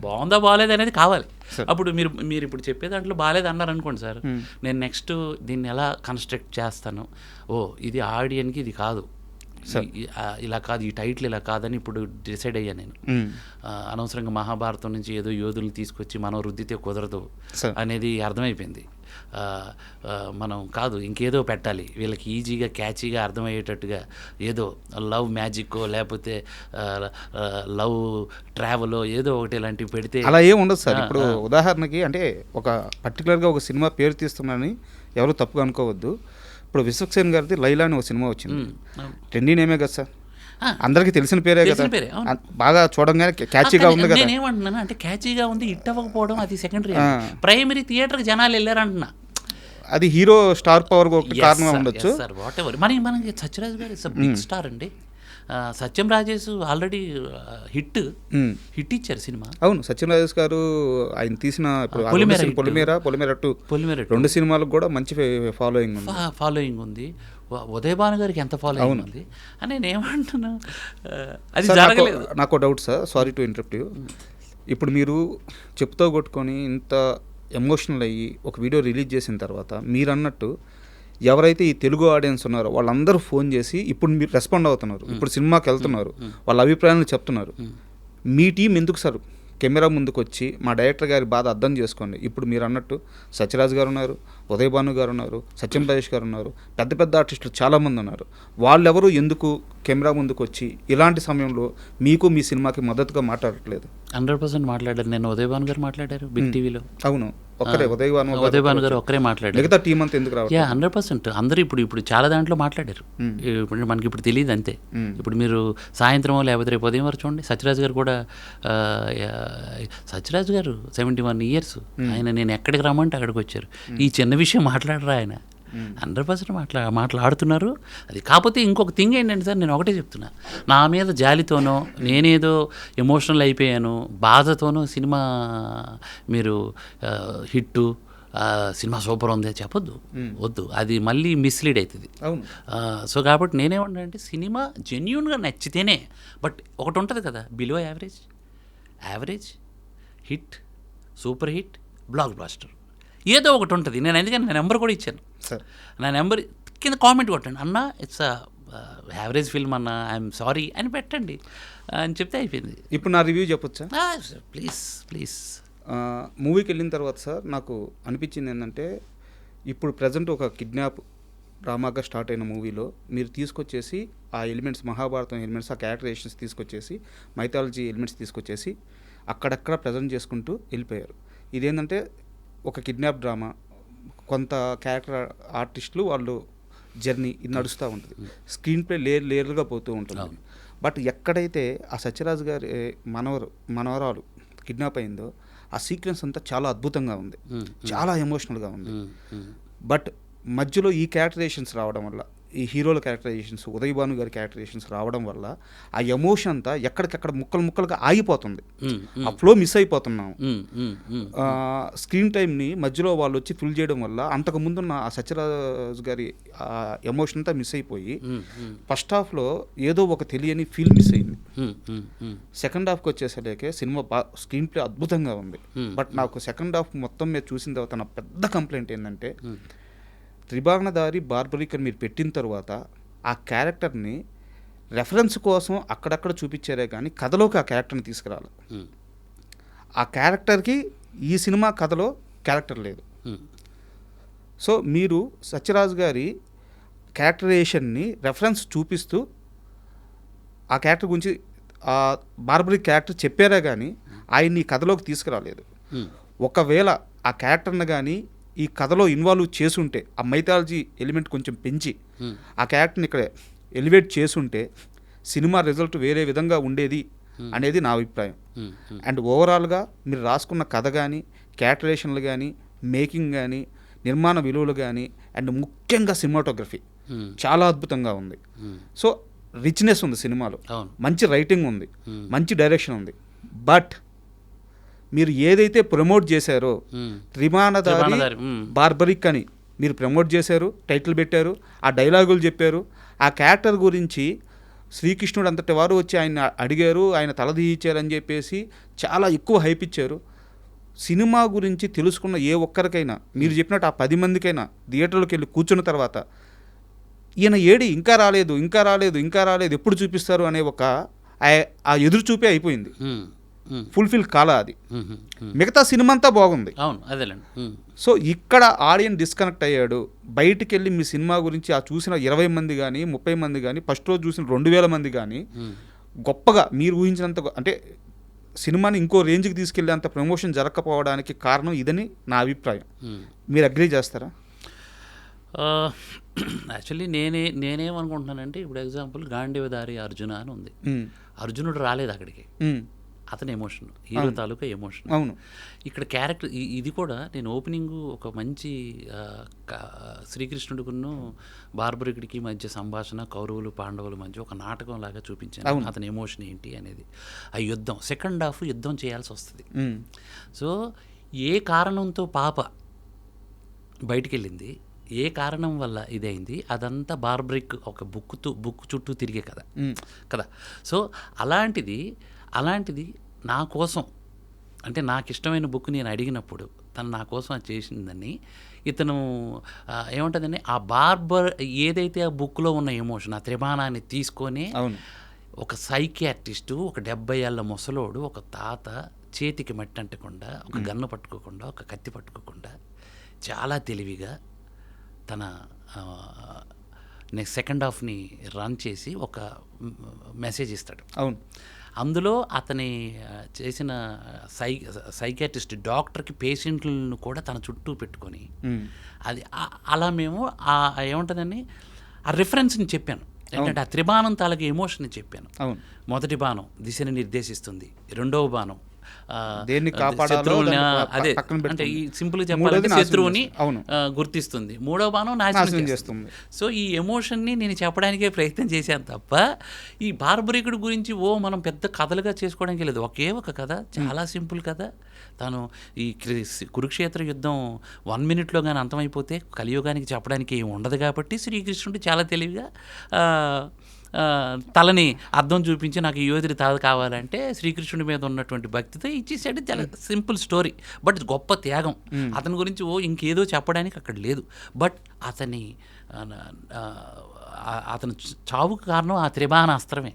బాగుందా బాగాలేదు అనేది కావాలి. అప్పుడు మీరు ఇప్పుడు చెప్పే దాంట్లో బాగాలేదు అన్నారు అనుకోండి సార్, నేను నెక్స్ట్ దీన్ని ఎలా కన్స్ట్రక్ట్ చేస్తాను, ఇది ఆడియన్కి ఇది కాదు, ఇలా కాదు, ఈ టైటిల్ ఇలా కాదని ఇప్పుడు డిసైడ్ అయ్యా నేను. అనవసరంగా మహాభారతం నుంచి ఏదో యోధులు తీసుకొచ్చి మనం రుద్దితే కుదరదు అనేది అర్థమైపోయింది. మనం కాదు ఇంకేదో పెట్టాలి, వీళ్ళకి ఈజీగా క్యాచీగా అర్థమయ్యేటట్టుగా ఏదో లవ్ మ్యాజిక్కో లేకపోతే లవ్ ట్రావెలో ఏదో ఒకటి ఇలాంటివి పెడితే అలా ఏం ఉండదు సార్. ఇప్పుడు ఉదాహరణకి అంటే ఒక పర్టికులర్గా ఒక సినిమా పేరు తీస్తున్నానని ఎవరు తప్పుగా అనుకోవద్దు. ఇప్పుడు విశ్వక్సేన్ గారిది లైలా అని ఒక సినిమా వచ్చింది, ట్రెండీ నేమే కదా సార్, అందరికీ తెలిసిన పేరే కదా, బాగా చూడంగానే క్యాచీగా ఉంది కదా. నేనేమంటున్నాను అంటే, క్యాచీగా ఉంది హిట్ అవ్వకపోవడం అది సెకండరీ, ప్రైమరీ థియేటర్కి జనాలు వెళ్ళారంటున్నా. అది హీరో స్టార్ పవర్ ఒకటి కారణంగా ఉండొచ్చు సార్. వాట్ ఎవర్, మనకి సత్యరాజ్ గారు ఇట్స్ బిగ్ స్టార్ అండి. సత్యం రాజేష్ ఆల్రెడీ హిట్ ఇచ్చారు సినిమా. అవును, సత్యం రాజేష్ గారు ఆయన తీసిన పొలిమేర 2 2 సినిమాలకు కూడా మంచి ఫాలోయింగ్ ఉంది. ఉదయ్ భాను గారికి ఎంత ఫాలోయింగ్ ఉంది అని నేను ఏమంటున్నా, అది జరగలేదు. నాకు doubt sir, sorry to interrupt you. ఇప్పుడు మీరు చెప్తూ కొట్టుకొని ఇంత ఎమోషనల్ అయ్యి ఒక వీడియో రిలీజ్ చేసిన తర్వాత మీరు అన్నట్టు ఎవరైతే ఈ తెలుగు ఆడియన్స్ ఉన్నారో వాళ్ళందరూ ఫోన్ చేసి ఇప్పుడు మీరు రెస్పాండ్ అవుతున్నారు, ఇప్పుడు సినిమాకి వెళ్తున్నారు, వాళ్ళ అభిప్రాయాలను చెప్తున్నారు. మీ టీం ఎందుకు సార్ కెమెరా ముందుకు వచ్చి మా డైరెక్టర్ గారి బాధ అర్థం చేసుకోండి. ఇప్పుడు మీరు అన్నట్టు సత్యరాజ్ గారు ఉన్నారు, ఉదయ్ భాను గారు ఉన్నారు, సత్యం రాజేష్ గారు ఉన్నారు, పెద్ద పెద్ద ఆర్టిస్టులు చాలామంది ఉన్నారు. వాళ్ళెవరు ఎందుకు కెమెరా ముందుకు వచ్చి ఇలాంటి సమయంలో మీకు మీ సినిమాకి మద్దతుగా మాట్లాడట్లేదు? 100% మాట్లాడారు. నేను ఉదయ్ భాను గారు మాట్లాడారు బిగ్ టీవీలో. అవును, ఒక్కరే ఉదయ్ భాను గారు ఒక్కరే మాట్లాడారు. మిగతా టీం అంతా ఎందుకు రావాలి? 100% అందరూ ఇప్పుడు చాలా దాంట్లో మాట్లాడారు. ఇప్పుడు మనకి ఇప్పుడు తెలియదు అంతే. ఇప్పుడు మీరు సాయంత్రం లేకపోతే రేపు ఉదయం వరకు చూడండి, సత్యరాజ్ గారు కూడా సత్యరాజ్ గారు 71 years ఆయన నేను ఎక్కడికి రమ్మంటే అక్కడికి వచ్చారు. ఈ చిన్న విషయం మాట్లాడరా ఆయన? 100% మాట్లాడుతున్నారు. అది కాకపోతే ఇంకొక థింగ్ ఏంటంటే సార్, నేను ఒకటే చెప్తున్నా, నా మీద జాలితోనో నేనేదో ఎమోషనల్ అయిపోయాను బాధతోనో సినిమా మీరు హిట్టు సినిమా సూపర్ ఉంది చెప్పొద్దు, వద్దు, అది మళ్ళీ మిస్లీడ్ అవుతుంది. సో కాబట్టి నేనేమంటానంటే సినిమా జెన్యూన్గా నచ్చితేనే. బట్ ఒకటి ఉంటుంది కదా, below average hit, super hit, blockbuster, ఏదో ఒకటి ఉంటుంది. నేను అందుకని నా నెంబర్ కూడా ఇచ్చాను. నా నెంబర్ కింద కామెంట్ కొట్టండి, అన్న ఇట్స్ యావరేజ్ ఫిల్మ్ అన్న, ఐఎమ్ సారీ అని పెట్టండి అని చెప్తే అయిపోయింది. ఇప్పుడు నా రివ్యూ చెప్పొచ్చా? ప్లీజ్. మూవీకి వెళ్ళిన తర్వాత సార్ నాకు అనిపించింది ఏంటంటే, ఇప్పుడు ప్రజెంట్ ఒక కిడ్నాప్ డ్రామాగా స్టార్ట్ అయిన మూవీలో మీరు తీసుకొచ్చేసి ఆ ఎలిమెంట్స్, మహాభారతం ఎలిమెంట్స్, ఆ క్యారెక్టరైజేషన్స్ తీసుకొచ్చేసి, మైథాలజీ ఎలిమెంట్స్ తీసుకొచ్చేసి అక్కడక్కడ ప్రజెంట్ చేసుకుంటూ వెళ్ళిపోయారు. ఇదేంటంటే ఒక కిడ్నాప్ డ్రామా, కొంత క్యారెక్టర్ ఆర్టిస్టులు వాళ్ళు జర్నీ ఇది నడుస్తూ ఉంటుంది. స్క్రీన్ ప్లే లేయర్లుగా పోతూ ఉంటుంది. బట్ ఎక్కడైతే ఆ సత్యరాజ్ గారి మనవరాలు కిడ్నాప్ అయిందో ఆ సీక్వెన్స్ అంతా చాలా అద్భుతంగా ఉంది, చాలా ఎమోషనల్గా ఉంది. బట్ మధ్యలో ఈ క్యారెక్టరైజేషన్స్ రావడం వల్ల, ఈ హీరోల క్యారెక్టరైజేషన్స్, ఉదయ్ భాను గారి క్యారెక్టరైజేషన్స్ రావడం వల్ల ఆ ఎమోషన్ అంతా ఎక్కడికక్కడ ముక్కలుగా ఆగిపోతుంది. ఆ ఫ్లో మిస్ అయిపోతున్నాం. స్క్రీన్ టైంని మధ్యలో వాళ్ళు వచ్చి ఫిల్ చేయడం వల్ల అంతకుముందున్న ఆ సత్యరాజ్ గారి ఎమోషన్ అంతా మిస్ అయిపోయి ఫస్ట్ హాఫ్లో ఏదో ఒక తెలియని ఫీల్ మిస్ అయింది. సెకండ్ హాఫ్కి వచ్చేసరికి సినిమా స్క్రీన్ ప్లే అద్భుతంగా ఉంది. బట్ నాకు సెకండ్ హాఫ్ మొత్తం మీద చూసిన తర్వాత నా పెద్ద కంప్లైంట్ ఏంటంటే, త్రిభావనధారి బార్బరిక్ అని మీరు పెట్టిన తర్వాత ఆ క్యారెక్టర్ని రెఫరెన్స్ కోసం అక్కడక్కడ చూపించారే కానీ కథలోకి ఆ క్యారెక్టర్ని తీసుకురాలి. ఆ క్యారెక్టర్కి ఈ సినిమా కథలో క్యారెక్టర్ లేదు. సో మీరు సత్యరాజ్ గారి క్యారెక్టరైజేషన్ని రెఫరెన్స్ చూపిస్తూ ఆ క్యారెక్టర్ గురించి ఆ బార్బరిక్ క్యారెక్టర్ చెప్పారే కానీ ఆయన్ని ఈ కథలోకి తీసుకురాలేదు. ఒకవేళ ఆ క్యారెక్టర్ని కానీ ఈ కథలో ఇన్వాల్వ్ చేసుంటే, ఆ మైథాలజీ ఎలిమెంట్ కొంచెం పెంచి ఆ క్యారెక్టర్ని ఇక్కడ ఎలివేట్ చేసుంటే సినిమా రిజల్ట్ వేరే విధంగా ఉండేది అనేది నా అభిప్రాయం. అండ్ ఓవరాల్గా మీరు రాసుకున్న కథ కానీ, క్యారెక్టరైజేషన్లు కానీ, మేకింగ్ కానీ, నిర్మాణ విలువలు కానీ, అండ్ ముఖ్యంగా సినిమాటోగ్రఫీ చాలా అద్భుతంగా ఉంది. సో రిచ్నెస్ ఉంది సినిమాలో, మంచి రైటింగ్ ఉంది, మంచి డైరెక్షన్ ఉంది. బట్ మీరు ఏదైతే ప్రమోట్ చేశారో త్రిభావనధారి బార్బరిక్ అని మీరు ప్రమోట్ చేశారు, టైటిల్ పెట్టారు, ఆ డైలాగులు చెప్పారు, ఆ క్యారెక్టర్ గురించి శ్రీకృష్ణుడు అంతటి వారు వచ్చి ఆయన అడిగారు, ఆయన తలదీయించారని చెప్పేసి చాలా ఎక్కువ హైప్ ఇచ్చారు. సినిమా గురించి తెలుసుకున్న ఏ ఒక్కరికైనా మీరు చెప్పినట్టు ఆ 10 మందికైనా థియేటర్లోకి వెళ్ళి కూర్చున్న తర్వాత ఈయన ఏడి ఇంకా రాలేదు ఎప్పుడు చూపిస్తారు అనే ఒక ఆ ఎదురు చూపే అయిపోయింది. ఫుల్ఫిల్ కాలా అది. మిగతా సినిమా అంతా బాగుంది. సో ఇక్కడ ఆడియన్స్ డిస్కనెక్ట్ అయ్యాడు. బయటికి వెళ్ళి మీ సినిమా గురించి ఆ చూసిన 20 మంది కానీ 30 మంది కానీ, ఫస్ట్ రోజు చూసిన 2000 మంది కానీ గొప్పగా మీరు ఊహించినంత, అంటే సినిమాని ఇంకో రేంజ్కి తీసుకెళ్ళేంత ప్రమోషన్ జరగకపోవడానికి కారణం ఇదని నా అభిప్రాయం. మీరు అగ్రీ చేస్తారా? యాక్చువల్లీ నేనేమనుకుంటున్నానంటే, ఇప్పుడు ఎగ్జాంపుల్ గాంధీవధారి అర్జున అని ఉంది. అర్జునుడు రాలేదు అక్కడికి, అతని ఎమోషన్, హీరో తాలూకా ఎమోషన్. అవును, ఇక్కడ క్యారెక్టర్ ఇది కూడా నేను ఓపెనింగ్ ఒక మంచి శ్రీకృష్ణుడికును బార్బరికుడికి మధ్య సంభాషణ, కౌరవులు పాండవుల మధ్య ఒక నాటకం లాగా చూపించాను. అతని ఎమోషన్ ఏంటి అనేది, ఆ యుద్ధం, సెకండ్ హాఫ్ యుద్ధం చేయాల్సి వస్తుంది. సో ఏ కారణంతో పాప బయటికి వెళ్ళింది, ఏ కారణం వల్ల ఇదైంది, అదంతా బార్బరిక్ ఒక బుక్ చుట్టూ తిరిగే కదా. సో అలాంటిది నా కోసం, అంటే నాకు ఇష్టమైన బుక్ నేను అడిగినప్పుడు తను నా కోసం అది చేసిందని, ఇతను ఏముంటుందని ఆ ఏదైతే ఆ బుక్లో ఉన్న ఎమోషన్, ఆ త్రిభానాన్ని తీసుకొని ఒక సైకియాట్రిస్టు, ఒక 70 ఏళ్ళ ముసలోడు, ఒక తాత చేతికి మట్టి అంటకుండా, ఒక గన్ను పట్టుకోకుండా, ఒక కత్తి పట్టుకోకుండా చాలా తెలివిగా తన నెక్స్ట్ సెకండ్ హాఫ్ని రన్ చేసి ఒక మెసేజ్ ఇస్తాడు. అవును. అందులో అతని చేసిన సైకియాట్రిస్ట్ డాక్టర్కి పేషెంట్లను కూడా తన చుట్టూ పెట్టుకొని అది అలా మేము ఏముంటుందని ఆ రిఫరెన్స్ని చెప్పాను. ఏంటంటే ఆ త్రిబాణం తాలూకు ఎమోషన్ని చెప్పాను. మొదటి బాణం దిశని నిర్దేశిస్తుంది, రెండవ బాణం దేన్ని కాపాడాలో అదే అంటే ఈ సింపుల్గా చెప్పాలంటే శత్రువుని గుర్తిస్తుంది, మూడవ బాణం నాశనం చేస్తుంది. సో ఈ ఎమోషన్ని నేను చెప్పడానికే ప్రయత్నం చేశాను తప్ప ఈ బార్బరికుడి గురించి మనం పెద్ద కథలుగా చేసుకోవడానికి లేదు. ఒకే ఒక కథ, చాలా సింపుల్ కథ. తను ఈ కురుక్షేత్ర యుద్ధం 1 minute కానీ అంతమైపోతే కలియుగానికి చెప్పడానికి ఏమి ఉండదు కాబట్టి శ్రీకృష్ణుడు చాలా తెలివిగా తలని అర్థం చూపించి నాకు ఈ యోధుడి తాత కావాలంటే శ్రీకృష్ణుడి మీద ఉన్నటువంటి భక్తితో ఇచ్చేసాడు. చాలా సింపుల్ స్టోరీ, బట్ గొప్ప త్యాగం. అతని గురించి ఇంకేదో చెప్పడానికి అక్కడ లేదు. బట్ అతని చావుకు కారణం ఆ త్రిబాణ అస్త్రమే.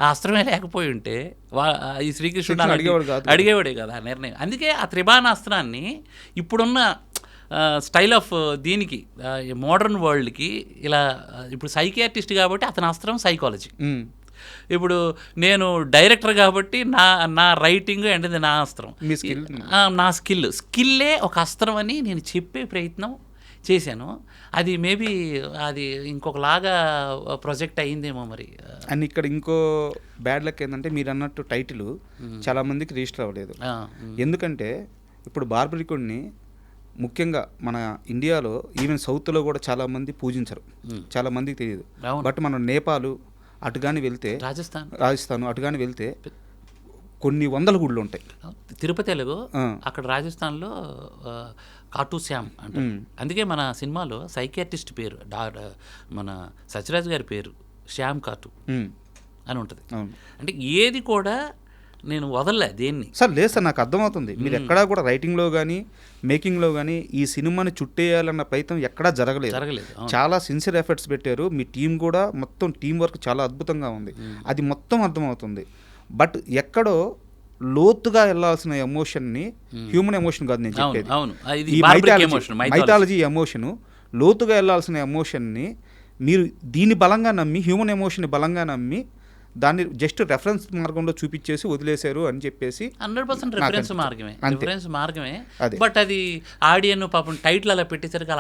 ఆ అస్త్రమే లేకపోయి ఉంటే ఈ శ్రీకృష్ణుడు అడిగేవాడే కదా ఆ నిర్ణయం. అందుకే ఆ త్రిబాణ అస్త్రాన్ని ఇప్పుడున్న స్టైల్ ఆఫ్ దీనికి మోడర్న్ వరల్డ్కి ఇలా ఇప్పుడు సైకియాట్రిస్ట్ కాబట్టి అతని అస్త్రం సైకాలజీ. ఇప్పుడు నేను డైరెక్టర్ కాబట్టి నా రైటింగ్ అంటే నా అస్త్రం, నా స్కిల్లే ఒక అస్త్రం అని నేను చెప్పే ప్రయత్నం చేశాను. అది మేబీ అది ఇంకొకలాగా ప్రొజెక్ట్ అయ్యిందేమో మరి. అండ్ ఇక్కడ ఇంకో బ్యాడ్ లక్ ఏంటంటే మీరు అన్నట్టు టైటిల్ చాలామందికి రిజిస్టర్ అవ్వలేదు. ఎందుకంటే ఇప్పుడు బార్బరికుడిని ముఖ్యంగా మన ఇండియాలో ఈవెన్ సౌత్లో కూడా చాలామంది పూజించరు, చాలామందికి తెలియదు. బట్ మనం నేపాల్ అటు కానీ వెళ్తే, రాజస్థాన్ అటు కానీ వెళ్తే కొన్ని వందల గుళ్ళు ఉంటాయి. తిరుపతి ఎలాగో అక్కడ రాజస్థాన్లో కాటు శ్యామ్ అంటే, అందుకే మన సినిమాలో సైకియాట్రిస్ట్ పేరు మన సత్యరాజ్ గారి పేరు శ్యామ్ కాటు అని ఉంటుంది. అంటే ఏది కూడా నేను వదలలే దేన్ని. సార్ లేదు సార్, నాకు అర్థమవుతుంది. మీరు ఎక్కడా కూడా రైటింగ్లో కానీ మేకింగ్లో కానీ ఈ సినిమాని చుట్టేయాలన్న ప్రయత్నం ఎక్కడా జరగలేదు. చాలా సిన్సియర్ ఎఫర్ట్స్ పెట్టారు. మీ టీం కూడా మొత్తం టీం వర్క్ చాలా అద్భుతంగా ఉంది. అది మొత్తం అర్థమవుతుంది. బట్ ఎక్కడో లోతుగా వెళ్ళాల్సిన ఎమోషన్ని, హ్యూమన్ ఎమోషన్ కాదు నేను చెప్పేది, ఈ మైథాలజీ ఎమోషను, లోతుగా వెళ్ళాల్సిన ఎమోషన్ని మీరు దీన్ని బలంగా నమ్మి, హ్యూమన్ ఎమోషన్ని బలంగా నమ్మి దాన్ని జస్ట్ రెఫరెన్స్ మార్గంలో చూపించేసి వదిలేశారు అని చెప్పేసి. 100% రెఫరెన్స్ మార్గమే. బట్ అది ఆడియన్ పాపం టైటిల్ అలా పెట్టేసరికి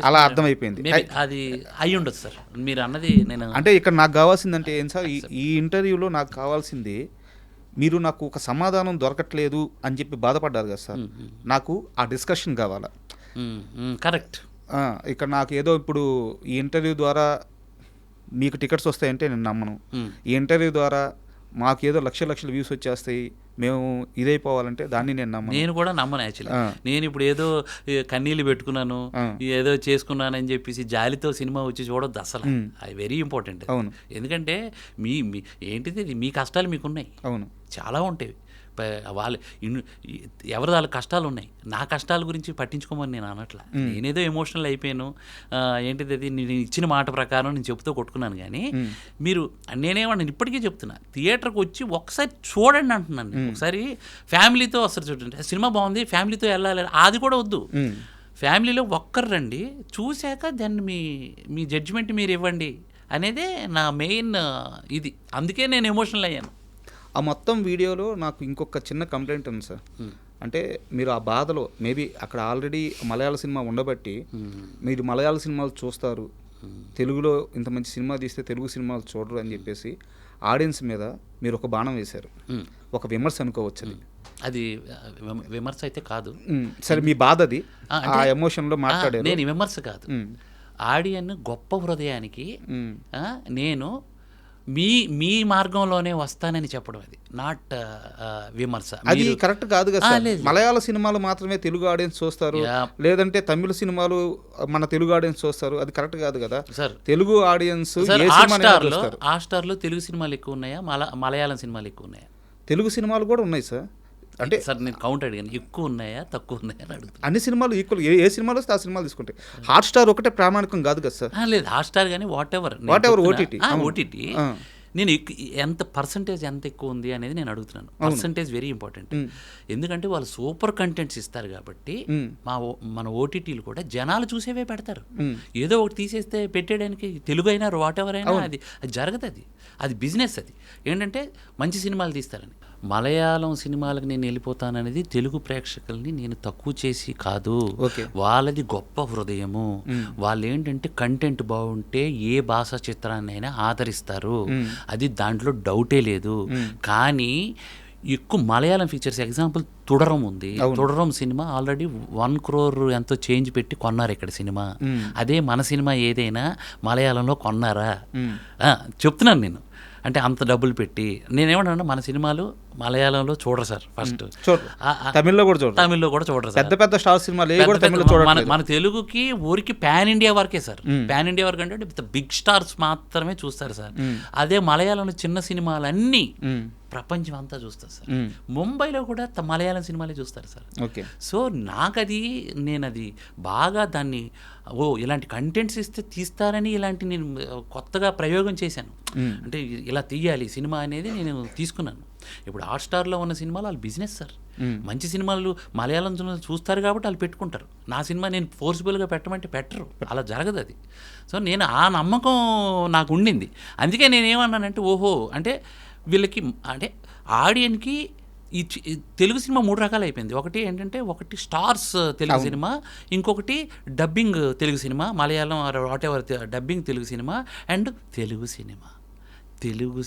అలా అర్థమైపోయింది. అది అయి ఉండదు సార్ మీరు అన్నది. నేను అంటే ఇక్కడ నాకు కావాల్సిందంటే ఏం సార్, ఈ ఇంటర్వ్యూలో నాకు కావాల్సింది మీరు నాకు ఒక సమాధానం దొరకట్లేదు అని చెప్పి బాధపడ్డారు కదా సార్, నాకు ఆ డిస్కషన్ కావాలా. కరెక్ట్. ఇక్కడ నాకు ఏదో ఇప్పుడు ఈ ఇంటర్వ్యూ ద్వారా మీకు టికెట్స్ వస్తాయంటే నేను నమ్మను. ఈ ఇంటర్వ్యూ ద్వారా మాకేదో లక్షల వ్యూస్ వచ్చేస్తాయి, మేము ఇదైపోవాలంటే దాన్ని నేను కూడా నమ్మను. యాక్చువల్లీ నేను ఇప్పుడు ఏదో కన్నీళ్ళు పెట్టుకున్నాను, ఏదో చేసుకున్నానని చెప్పేసి జాలితో సినిమా వచ్చి చూడొద్దు అసలు. అది వెరీ ఇంపార్టెంట్. అవును. ఎందుకంటే ఏంటిది మీ కష్టాలు మీకున్నాయి. అవును, చాలా ఉంటాయి. వాళ్ళ కష్టాలు ఉన్నాయి. నా కష్టాల గురించి పట్టించుకోమని నేను అనట్లా. నేనేదో ఎమోషనల్ అయిపోయాను. ఏంటిది అది నేను ఇచ్చిన మాట ప్రకారం నేను చెప్తూ కొట్టుకున్నాను. కానీ మీరు నేనేమన్నా ఇప్పటికీ చెప్తున్నా, థియేటర్కి వచ్చి ఒకసారి చూడండి అంటున్నాను. ఒకసారి ఫ్యామిలీతో వస్తారు చూడండి, సినిమా బాగుంది ఫ్యామిలీతో వెళ్ళాలి, అది కూడా వద్దు. ఫ్యామిలీలో ఒక్కరు రండి, చూశాక దాన్ని మీ జడ్జిమెంట్ మీరు ఇవ్వండి అనేదే నా మెయిన్ ఇది. అందుకే నేను ఎమోషనల్ అయ్యాను. ఆ మొత్తం వీడియోలో నాకు ఇంకొక చిన్న కంప్లైంట్ ఉంది సార్. అంటే మీరు ఆ బాధలో మేబీ అక్కడ ఆల్రెడీ మలయాళ సినిమా ఉండబట్టి మీరు మలయాళ సినిమాలు చూస్తారు, తెలుగులో ఇంత మంచి సినిమా తీస్తే తెలుగు సినిమాలు చూడరు అని చెప్పేసి ఆడియన్స్ మీద మీరు ఒక బాణం వేశారు. ఒక విమర్శ అనుకోవచ్చు అది. అది విమర్శ అయితే కాదు. సరే, మీ బాధ అది, ఆ ఎమోషన్లో మాట్లాడారు. నేను విమర్శ కాదు, ఆడియన్ గొప్ప హృదయానికి నేను మీ మార్గంలోనే వస్తానని చెప్పడం, అది నాట్ విమర్శ. అది కరెక్ట్ కాదు కదా. మలయాళ సినిమాలు మాత్రమే తెలుగు ఆడియన్స్ చూస్తారు, లేదంటే తమిళ సినిమాలు మన తెలుగు ఆడియన్స్ చూస్తారు, అది కరెక్ట్ కాదు కదా సార్. తెలుగు ఆడియన్స్ హాట్‌స్టార్లో తెలుగు సినిమాలు ఎక్కువ ఉన్నాయా, మలయాళం సినిమాలు ఎక్కువ ఉన్నాయా? తెలుగు సినిమాలు కూడా ఉన్నాయి సార్. అంటే సార్ నేను కౌంట్ అడిగాను, ఎక్కువ ఉన్నాయా తక్కువ ఉన్నాయా అని అడుగుతాను. అన్ని సినిమాలు ఈక్వల్, ఏ సినిమాలు వస్తే ఆ సినిమాలు తీసుకుంటాయి. హాట్‌స్టార్ ఒకటే ప్రామాణికం కాదు కదా సార్. లేదు, హాట్‌స్టార్ కానీ వాట్ ఎవర్ ఓటీటీ నేను ఎంత పర్సంటేజ్ ఎంత ఎక్కువ ఉంది అనేది నేను అడుగుతున్నాను. Percentage very important. ఎందుకంటే వాళ్ళు సూపర్ కంటెంట్స్ ఇస్తారు కాబట్టి మన ఓటీటీలు కూడా జనాలు చూసేవే పెడతారు. ఏదో ఒకటి తీసేస్తే పెట్టేయడానికి తెలుగు అయినా వాట్ ఎవర్ అయినా అది జరగదు. అది బిజినెస్. అది ఏంటంటే మంచి సినిమాలు తీస్తారని. మలయాళం సినిమాలకు నేను వెళ్ళిపోతాననేది తెలుగు ప్రేక్షకుల్ని నేను తక్కువ చేసి కాదు. వాళ్ళది గొప్ప హృదయము. వాళ్ళు ఏంటంటే కంటెంట్ బాగుంటే ఏ భాషా చిత్రాన్నైనా ఆదరిస్తారు. అది దాంట్లో డౌటే లేదు. కానీ ఎక్కువ మలయాళం ఫీచర్స్ ఎగ్జాంపుల్ తుడరం ఉంది. తుడరం సినిమా ఆల్రెడీ 1 crore ఎంతో చేంజ్ పెట్టి కొన్నారు ఇక్కడ సినిమా. అదే మన సినిమా ఏదైనా మలయాళంలో కొన్నారా? చెప్తున్నాను నేను. అంటే అంత డబ్బులు పెట్టి నేనేమంటాను, మన సినిమాలు మలయాళంలో చూడరు సార్. ఫస్ట్ తమిళ్లో కూడా చూడరు సార్. పెద్ద పెద్ద స్టార్ సినిమాలు మన తెలుగుకి ఊరికి పాన్ ఇండియా వరకే సార్. పాన్ ఇండియా వరకు అంటే బిగ్ స్టార్స్ మాత్రమే చూస్తారు సార్. అదే మలయాళంలో చిన్న సినిమాలన్నీ ప్రపంచం అంతా చూస్తారు సార్. ముంబైలో కూడా మలయాళం సినిమాలే చూస్తారు సార్. సో నేను అది బాగా దాన్ని ఇలాంటి కంటెంట్స్ ఇస్తే తీస్తారని ఇలాంటి నేను కొత్తగా ప్రయోగం చేశాను. అంటే ఇలా తీయాలి సినిమా అనేది నేను తీసుకున్నాను. ఇప్పుడు హాట్స్టార్లో ఉన్న సినిమాలు వాళ్ళు బిజినెస్ సార్. మంచి సినిమాలు మలయాళం చూస్తారు కాబట్టి వాళ్ళు పెట్టుకుంటారు. నా సినిమా నేను ఫోర్స్ఫుల్గా పెట్టమంటే పెట్టరు. అలా జరగదు అది. సో నేను ఆ నమ్మకం నాకు ఉండింది. అందుకే నేనేమన్నానంటే అంటే వీళ్ళకి అంటే ఆడియన్కి ఈ తెలుగు సినిమా 3 రకాలు అయిపోయింది. ఒకటి స్టార్స్ తెలుగు సినిమా, ఇంకొకటి dubbing Telugu cinema, Malayalam what ever dubbing Telugu cinema, and Telugu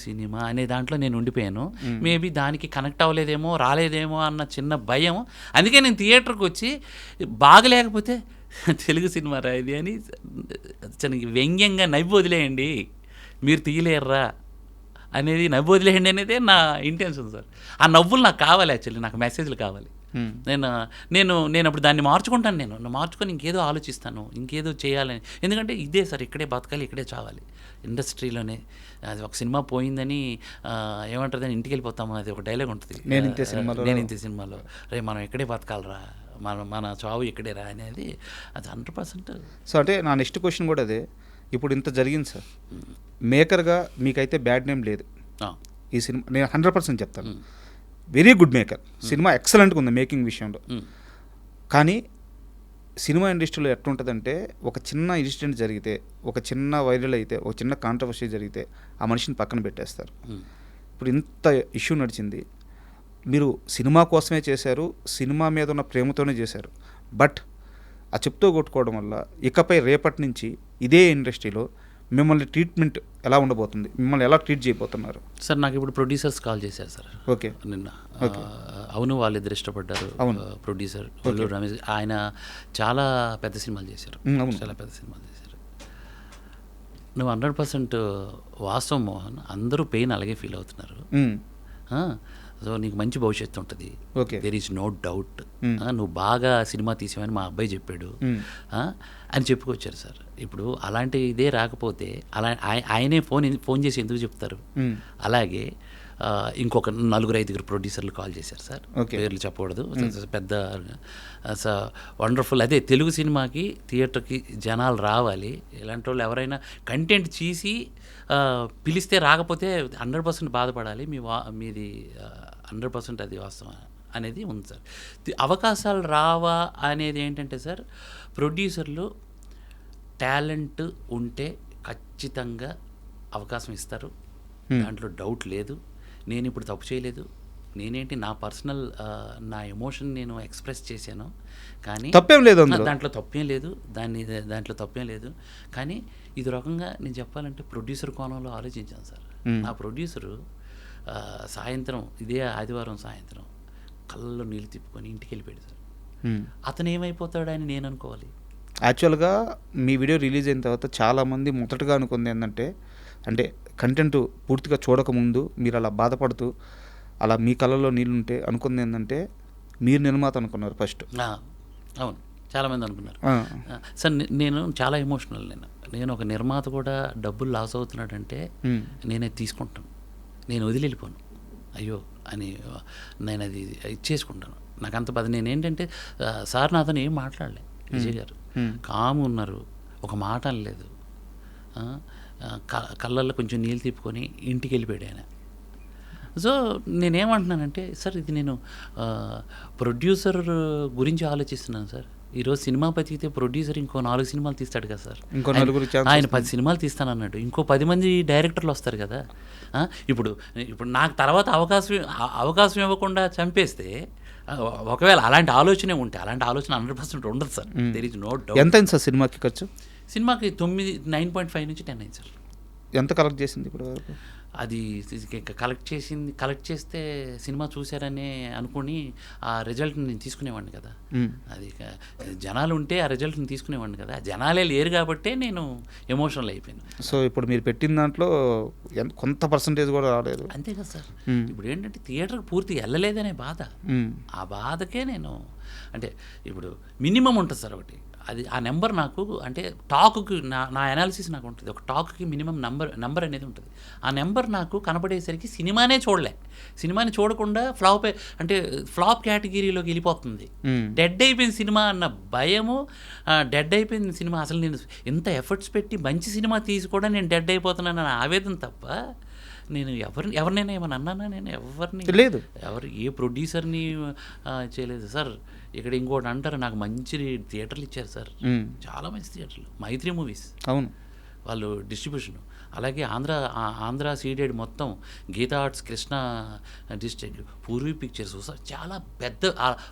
cinema అనే దాంట్లో నేను ఉండిపోయాను. మేబీ దానికి కనెక్ట్ అవ్వలేదేమో, రాలేదేమో అన్న చిన్న భయం. అందుకే నేను థియేటర్కి వచ్చి బాగలేకపోతే తెలుగు సినిమా రా ఇది అని వ్యంగ్యంగా నవ్వి వదిలేయండి, మీరు తీయలేర్రా అనేది నవ్వు వదిలేయండి అనేదే నా ఇంటెన్షన్ సార్. ఆ నవ్వులు నాకు కావాలి. యాక్చువల్లీ నాకు మెసేజ్లు కావాలి. నేను అప్పుడు దాన్ని మార్చుకుంటాను. నేను మార్చుకొని ఇంకేదో ఆలోచిస్తాను, ఇంకేదో చేయాలని. ఎందుకంటే ఇదే సార్, ఇక్కడే బతకాలి, ఇక్కడే చావాలి ఇండస్ట్రీలోనే. అది ఒక సినిమా పోయిందని ఏమంటారు, ఇంటికి వెళ్ళిపోతాము అది ఒక డైలాగ్ ఉంటుంది నేను ఇంతే సినిమాలో. రే మనం ఇక్కడే బతకాలరా, మన చావు ఇక్కడేరా అనేది అది 100%. సో అంటే నా నెక్స్ట్ క్వశ్చన్ కూడా అదే. ఇప్పుడు ఇంత జరిగింది సార్, మేకర్గా మీకైతే బ్యాడ్ నేమ్ లేదు ఈ సినిమా. నేను 100% చెప్తాను, వెరీ గుడ్ మేకర్. సినిమా ఎక్సలెంట్గా ఉంది మేకింగ్ విషయంలో. కానీ సినిమా ఇండస్ట్రీలో ఎట్లుంటుందంటే, ఒక చిన్న ఇన్సిడెంట్ జరిగితే, ఒక చిన్న వైరల్ అయితే, ఒక చిన్న కాంట్రవర్సీ జరిగితే ఆ మనిషిని పక్కన పెట్టేస్తారు. ఇప్పుడు ఇంత ఇష్యూ నడిచింది, మీరు సినిమా కోసమే చేశారు, సినిమా మీద ఉన్న ప్రేమతోనే చేశారు. బట్ ఆ చెప్తూ కొట్టుకోవడం వల్ల ఇకపై రేపటి నుంచి ఇదే ఇండస్ట్రీలో మిమ్మల్ని ట్రీట్మెంట్ ఎలా ఉండబోతుంది, మిమ్మల్ని ఎలా ట్రీట్ చేయబోతున్నారు సార్? నాకు ఇప్పుడు ప్రొడ్యూసర్స్ కాల్ చేశారు సార్ నిన్న. అవును, వాళ్ళిద్దరు ఇష్టపడ్డారు. ప్రొడ్యూసర్ రమేష్, ఆయన చాలా పెద్ద సినిమాలు చేశారు. నువ్వు 100% వాస్తవం మోహన్. అందరూ పెయిన్ అలాగే ఫీల్ అవుతున్నారు. సో నీకు మంచి భవిష్యత్తు ఉంటుంది, దెర్ ఈజ్ నో డౌట్. నువ్వు బాగా సినిమా తీసావని మా అబ్బాయి చెప్పాడు అని చెప్పుకొచ్చారు సార్. ఇప్పుడు అలాంటి ఇదే రాకపోతే ఆయనే ఫోన్ చేసి ఎందుకు చెప్తారు? అలాగే ఇంకొక 4-5 ప్రొడ్యూసర్లు కాల్ చేశారు సార్, పేర్లు చెప్పకూడదు, పెద్ద వండర్ఫుల్. అదే తెలుగు సినిమాకి థియేటర్కి జనాలు రావాలి. ఇలాంటి వాళ్ళు ఎవరైనా కంటెంట్ చేసి పిలిస్తే రాకపోతే 100% బాధపడాలి. మీది 100% అది వాస్తవం అనేది ఉంది సార్. అవకాశాలు రావా అనేది ఏంటంటే సార్, ప్రొడ్యూసర్లు టాలెంట్ ఉంటే ఖచ్చితంగా అవకాశం ఇస్తారు, దాంట్లో డౌట్ లేదు. నేను ఇప్పుడు తప్పు చేయలేదు. నేనేంటి నా పర్సనల్ నా ఎమోషన్ నేను ఎక్స్ప్రెస్ చేశాను, కానీ తప్పేం లేదు, దాంట్లో తప్పేం లేదు, దాంట్లో తప్పేం లేదు. కానీ ఇది రకంగా నేను చెప్పాలంటే ప్రొడ్యూసర్ కోణంలో ఆలోచించాను సార్. నా ప్రొడ్యూసరు సాయంత్రం, ఇదే ఆదివారం సాయంత్రం కళ్ళలో నీళ్ళు తిప్పుకొని ఇంటికి వెళ్ళిపోయాడు సార్. అతను ఏమైపోతాడని నేను అనుకోవాలి. యాక్చువల్గా మీ వీడియో రిలీజ్ అయిన తర్వాత చాలామంది మొదటగా అనుకుంది ఏంటంటే, అంటే కంటెంట్ పూర్తిగా చూడకముందు మీరు అలా బాధపడుతూ అలా మీ కళ్ళలో నీళ్ళుంటే అనుకుంది ఏంటంటే మీరు నిర్మాత అనుకున్నారు ఫస్ట్. అవును, చాలామంది అనుకున్నారు సార్. నేను చాలా ఎమోషనల్. నేను ఒక నిర్మాత కూడా డబ్బులు లాస్ అవుతున్నాడంటే నేనే తీసుకుంటాను, నేను వదిలిపోను అయ్యో అని, నేను అది ఇచ్చేసుకుంటాను. నాకు అంత బాధ. నేనేంటంటే సార్ నాతో ఏం మాట్లాడలే, విజయ్ గారు కాము ఉన్నారు, ఒక మాట అనలేదు. కళ్ళల్లో కొంచెం నీళ్ళు తిప్పుకొని ఇంటికి వెళ్ళిపోయాడు ఆయన. సో నేనేమంటున్నానంటే సార్ ఇది నేను ప్రొడ్యూసర్ గురించి ఆలోచిస్తున్నాను సార్. ఈరోజు సినిమా బతికితే ప్రొడ్యూసర్ ఇంకో 4 సినిమాలు తీస్తాడు కదా సార్. ఇంకో నలుగురు ఆయన 10 సినిమాలు తీస్తానన్నాడు, ఇంకో 10 మంది డైరెక్టర్లు వస్తారు కదా. ఇప్పుడు నాకు తర్వాత అవకాశం ఇవ్వకుండా చంపేస్తే, ఒకవేళ అలాంటి ఆలోచనే ఉంటే, అలాంటి ఆలోచన 100% ఉండదు sir. There is no doubt. ఎంత అయింది సార్ సినిమాకి ఖర్చు? సినిమాకి 9.5 నుంచి 10 అయింది సార్. ఎంత కలెక్ట్ చేసింది ఇప్పుడు వరకు? అది కలెక్ట్ చేస్తే సినిమా చూశారనే అనుకుని ఆ రిజల్ట్ని నేను తీసుకునేవాడిని కదా. అది జనాలు ఉంటే ఆ రిజల్ట్ని తీసుకునేవాడిని కదా. జనాలే లేరు కాబట్టే నేను ఎమోషనల్ అయిపోయాను. సో ఇప్పుడు మీరు పెట్టిన దాంట్లో కొంత పర్సంటేజ్ కూడా రాలేదు. అంతే కదా సార్. ఇప్పుడు ఏంటంటే థియేటర్కి పూర్తి వెళ్ళలేదనే బాధ. ఆ బాధకే నేను అంటే ఇప్పుడు మినిమం ఉంటుంది సార్ ఒకటి. అది ఆ నెంబర్ నాకు అంటే టాక్కి నా అనాలిసిస్ నాకు ఉంటుంది. ఒక టాక్కి మినిమం నెంబర్ అనేది ఉంటుంది. ఆ నెంబర్ నాకు కనపడేసరికి సినిమానే సినిమాని చూడకుండా ఫ్లాప్ కేటగిరీలోకి వెళ్ళిపోతుంది. డెడ్ అయిపోయిన సినిమా అన్న భయము, డెడ్ అయిపోయిన సినిమా అసలు నేను ఎంత ఎఫర్ట్స్ పెట్టి మంచి సినిమా తీసి కూడా నేను డెడ్ అయిపోతున్నానన్న ఆవేదన తప్ప నేను ఎవరినైనా ఏమన్నా అన్నానా? నేను ఎవరిని లేదు, ఏ ప్రొడ్యూసర్ని చేయలేదు సార్. ఇక్కడ ఇంకోటి అంటారు, నాకు మంచి థియేటర్లు ఇచ్చారు సార్, చాలా మంచి థియేటర్లు. మైత్రి మూవీస్, అవును, వాళ్ళు డిస్ట్రిబ్యూషన్. అలాగే ఆంధ్ర సీడెడ్ మొత్తం, Geetha Arts, Krishna district, Poorvi pictures, చాలా పెద్ద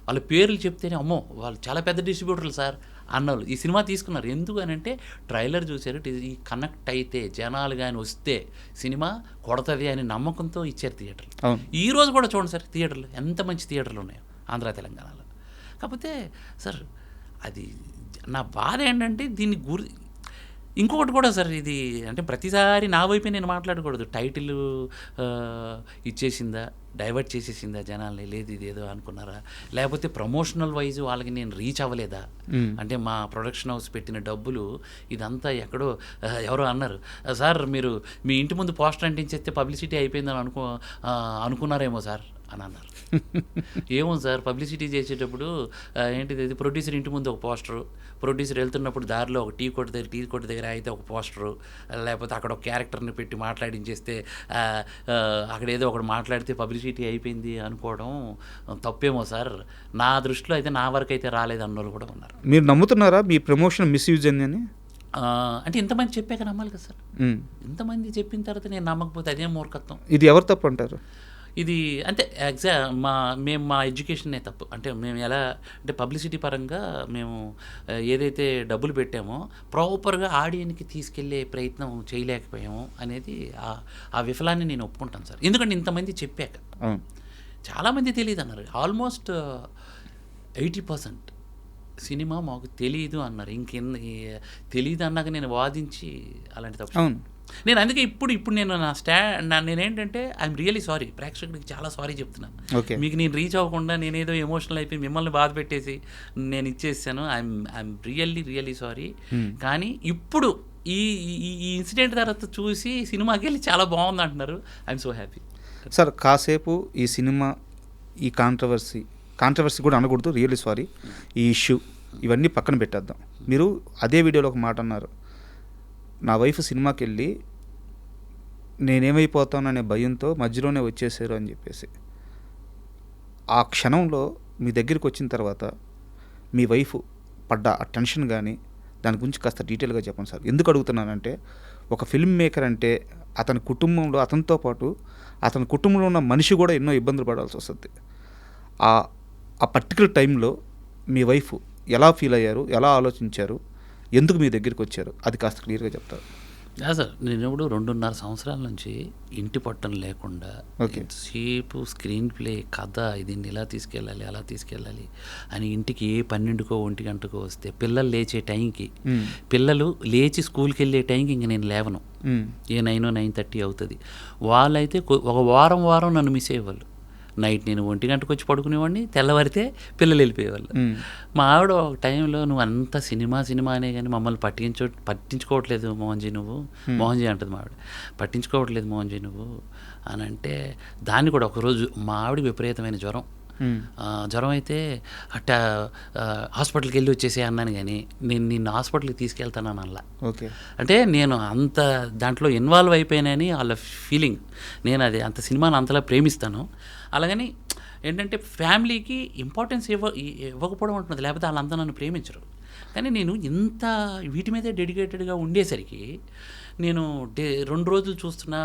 వాళ్ళ పేర్లు చెప్తేనే అమ్మో వాళ్ళు చాలా పెద్ద డిస్ట్రిబ్యూటర్లు సార్ అన్నోళ్ళు ఈ సినిమా తీసుకున్నారు. ఎందుకు అని అంటే ట్రైలర్ చూశారు, ఈ కనెక్ట్ అయితే జనాలు కానీ వస్తే సినిమా కొడతది అని నమ్మకంతో ఇచ్చారు థియేటర్లు. ఈ రోజు కూడా చూడండి సార్ థియేటర్లు ఎంత మంచి థియేటర్లు ఉన్నాయో ఆంధ్ర తెలంగాణలో. కాకపోతే సార్ అది నా బాధ ఏంటంటే దీన్ని ఇంకొకటి కూడా సార్, ఇది అంటే ప్రతిసారి నా వైపే నేను మాట్లాడకూడదు. టైటిల్ ఇచ్చేసిందా, డైవర్ట్ చేసేసిందా జనాల్ని, లేదు ఇదేదో అనుకున్నారా, లేకపోతే ప్రమోషనల్ వైజ్ వాళ్ళకి నేను రీచ్ అవ్వలేదా, అంటే మా ప్రొడక్షన్ హౌస్ పెట్టిన డబ్బులు ఇదంతా ఎక్కడో ఎవరో అన్నారు సార్, మీరు మీ ఇంటి ముందు పోస్టర్ అంటించేస్తే పబ్లిసిటీ అయిపోయిందని అనుకున్నారేమో సార్ అని అన్నారు. ఏమో సార్, పబ్లిసిటీ చేసేటప్పుడు ఏంటిది, ప్రొడ్యూసర్ ఇంటి ముందు ఒక పోస్టరు, ప్రొడ్యూసర్ వెళ్తున్నప్పుడు దారిలో ఒక టీ కొట్టు దగ్గర అయితే ఒక పోస్టరు, లేకపోతే అక్కడ ఒక క్యారెక్టర్ని పెట్టి మాట్లాడించేస్తే అక్కడ ఏదో ఒకటి మాట్లాడితే పబ్లిసిటీ అయిపోయింది అనుకోవడం తప్పేమో సార్. నా దృష్టిలో అయితే నా వరకు అయితే రాలేదు అన్నోళ్ళు కూడా ఉన్నారు. మీరు నమ్ముతున్నారా మీ ప్రమోషన్ మిస్యూజ్ అని? అంటే ఇంతమంది చెప్పాక నమ్మాలి కదా సార్. ఇంతమంది చెప్పిన తర్వాత నేను నమ్మకపోతే అదే మూర్ఖత్వం. ఇది ఎవరు తప్పు అంటారు? ఇది అంతే మేము మా ఎడ్యుకేషన్నే తప్పు. అంటే మేము ఎలా అంటే పబ్లిసిటీ పరంగా మేము ఏదైతే డబ్బులు పెట్టామో ప్రాపర్గా ఆడియన్స్కి తీసుకెళ్లే ప్రయత్నం చేయలేకపోయాము అనేది ఆ విఫలాన్ని నేను ఒప్పుకుంటాను సార్. ఎందుకంటే ఇంతమంది చెప్పాక చాలామంది తెలియదు అన్నారు. ఆల్మోస్ట్ 80% సినిమా మాకు తెలియదు అన్నారు. ఇంకెంత తెలియదు అన్నాక నేను వాదించి అలాంటి తప్పు. నేను అందుకే ఇప్పుడు నేను నేనేంటంటే ఐఎమ్ రియలీ సారీ, ప్రేక్షకుడికి చాలా సారీ చెప్తున్నాను. మీకు నేను రీచ్ అవ్వకుండా నేనేదో ఎమోషనల్ అయిపోయి మిమ్మల్ని బాధ పెట్టేసి నేను ఇచ్చేసాను. I'm really sorry. కానీ ఇప్పుడు ఈ ఇన్సిడెంట్ తర్వాత చూసి సినిమాకి వెళ్ళి చాలా బాగుంది అంటున్నారు. I'm so happy sir. కాసేపు ఈ సినిమా, ఈ కాంట్రవర్సీ కూడా అనకూడదు, రియల్లీ సారీ, ఈ ఇష్యూ ఇవన్నీ పక్కన పెట్టేద్దాం. మీరు అదే వీడియోలో ఒక మాట అన్నారు, నా వైఫ్ సినిమాకి వెళ్ళి నేనేమైపోతాననే భయంతో మధ్యలోనే వచ్చేసారు అని చెప్పేసి. ఆ క్షణంలో మీ దగ్గరికి వచ్చిన తర్వాత మీ వైఫ్ పడ్డ ఆ టెన్షన్ కానీ దాని గురించి కాస్త డీటెయిల్గా చెప్పండి సార్. ఎందుకు అడుగుతున్నానంటే, ఒక ఫిల్మ్ మేకర్ అంటే అతని కుటుంబంలో, అతనితో పాటు అతని కుటుంబంలో ఉన్న మనిషి కూడా ఎన్నో ఇబ్బందులు పడాల్సి వస్తుంది. ఆ పర్టికులర్ టైంలో మీ వైఫ్ ఎలా ఫీల్ అయ్యారు, ఎలా ఆలోచించారు, ఎందుకు మీ దగ్గరికి వచ్చారు, అది కాస్త క్లియర్గా చెప్తారు. సార్, నేను ఇప్పుడు 2.5 సంవత్సరాల నుంచి ఇంటి పట్టం లేకుండా సేపు స్క్రీన్ ప్లే, కథ, దీన్ని ఇలా తీసుకెళ్ళాలి అలా తీసుకెళ్ళాలి అని ఇంటికి 12కో 1 గంటకో వస్తే పిల్లలు లేచే టైంకి, పిల్లలు లేచి స్కూల్కి వెళ్ళే టైంకి ఇంక నేను లేవను. 9:30 అవుతుంది. వాళ్ళైతే ఒక వారం నన్ను మిస్ అయ్యేవాళ్ళు. నైట్ నేను 1 గంటకు వచ్చి పడుకునేవాడిని, తెల్లవారితే పిల్లలు వెళ్ళిపోయేవాళ్ళు. మా ఆవిడ ఒక టైంలో, నువ్వు అంత సినిమా అనే కానీ మమ్మల్ని పట్టించుకోవట్లేదు మోహన్జీ అంటుంది మా ఆవిడ, పట్టించుకోవట్లేదు మోహన్జీ నువ్వు అని అంటే, దాన్ని కూడా ఒకరోజు మా ఆవిడ విపరీతమైన జ్వరం, జ్వరం అయితే హాస్పిటల్కి వెళ్ళి వచ్చేసే అన్నాను, కానీ నేను నిన్ను హాస్పిటల్కి తీసుకెళ్తానని అలా. ఓకే. అంటే నేను అంత దాంట్లో ఇన్వాల్వ్ అయిపోయానని వాళ్ళ ఫీలింగ్. నేను అది అంత సినిమాని అంతలా ప్రేమిస్తాను. అలాగని ఏంటంటే ఫ్యామిలీకి ఇంపార్టెన్స్ ఇవ్వకపోవడం ఉంటుంది, లేకపోతే వాళ్ళంతా నన్ను ప్రేమించరు. కానీ నేను ఇంత వీటి మీదే డెడికేటెడ్గా ఉండేసరికి నేను 2 రోజులు చూస్తున్నా,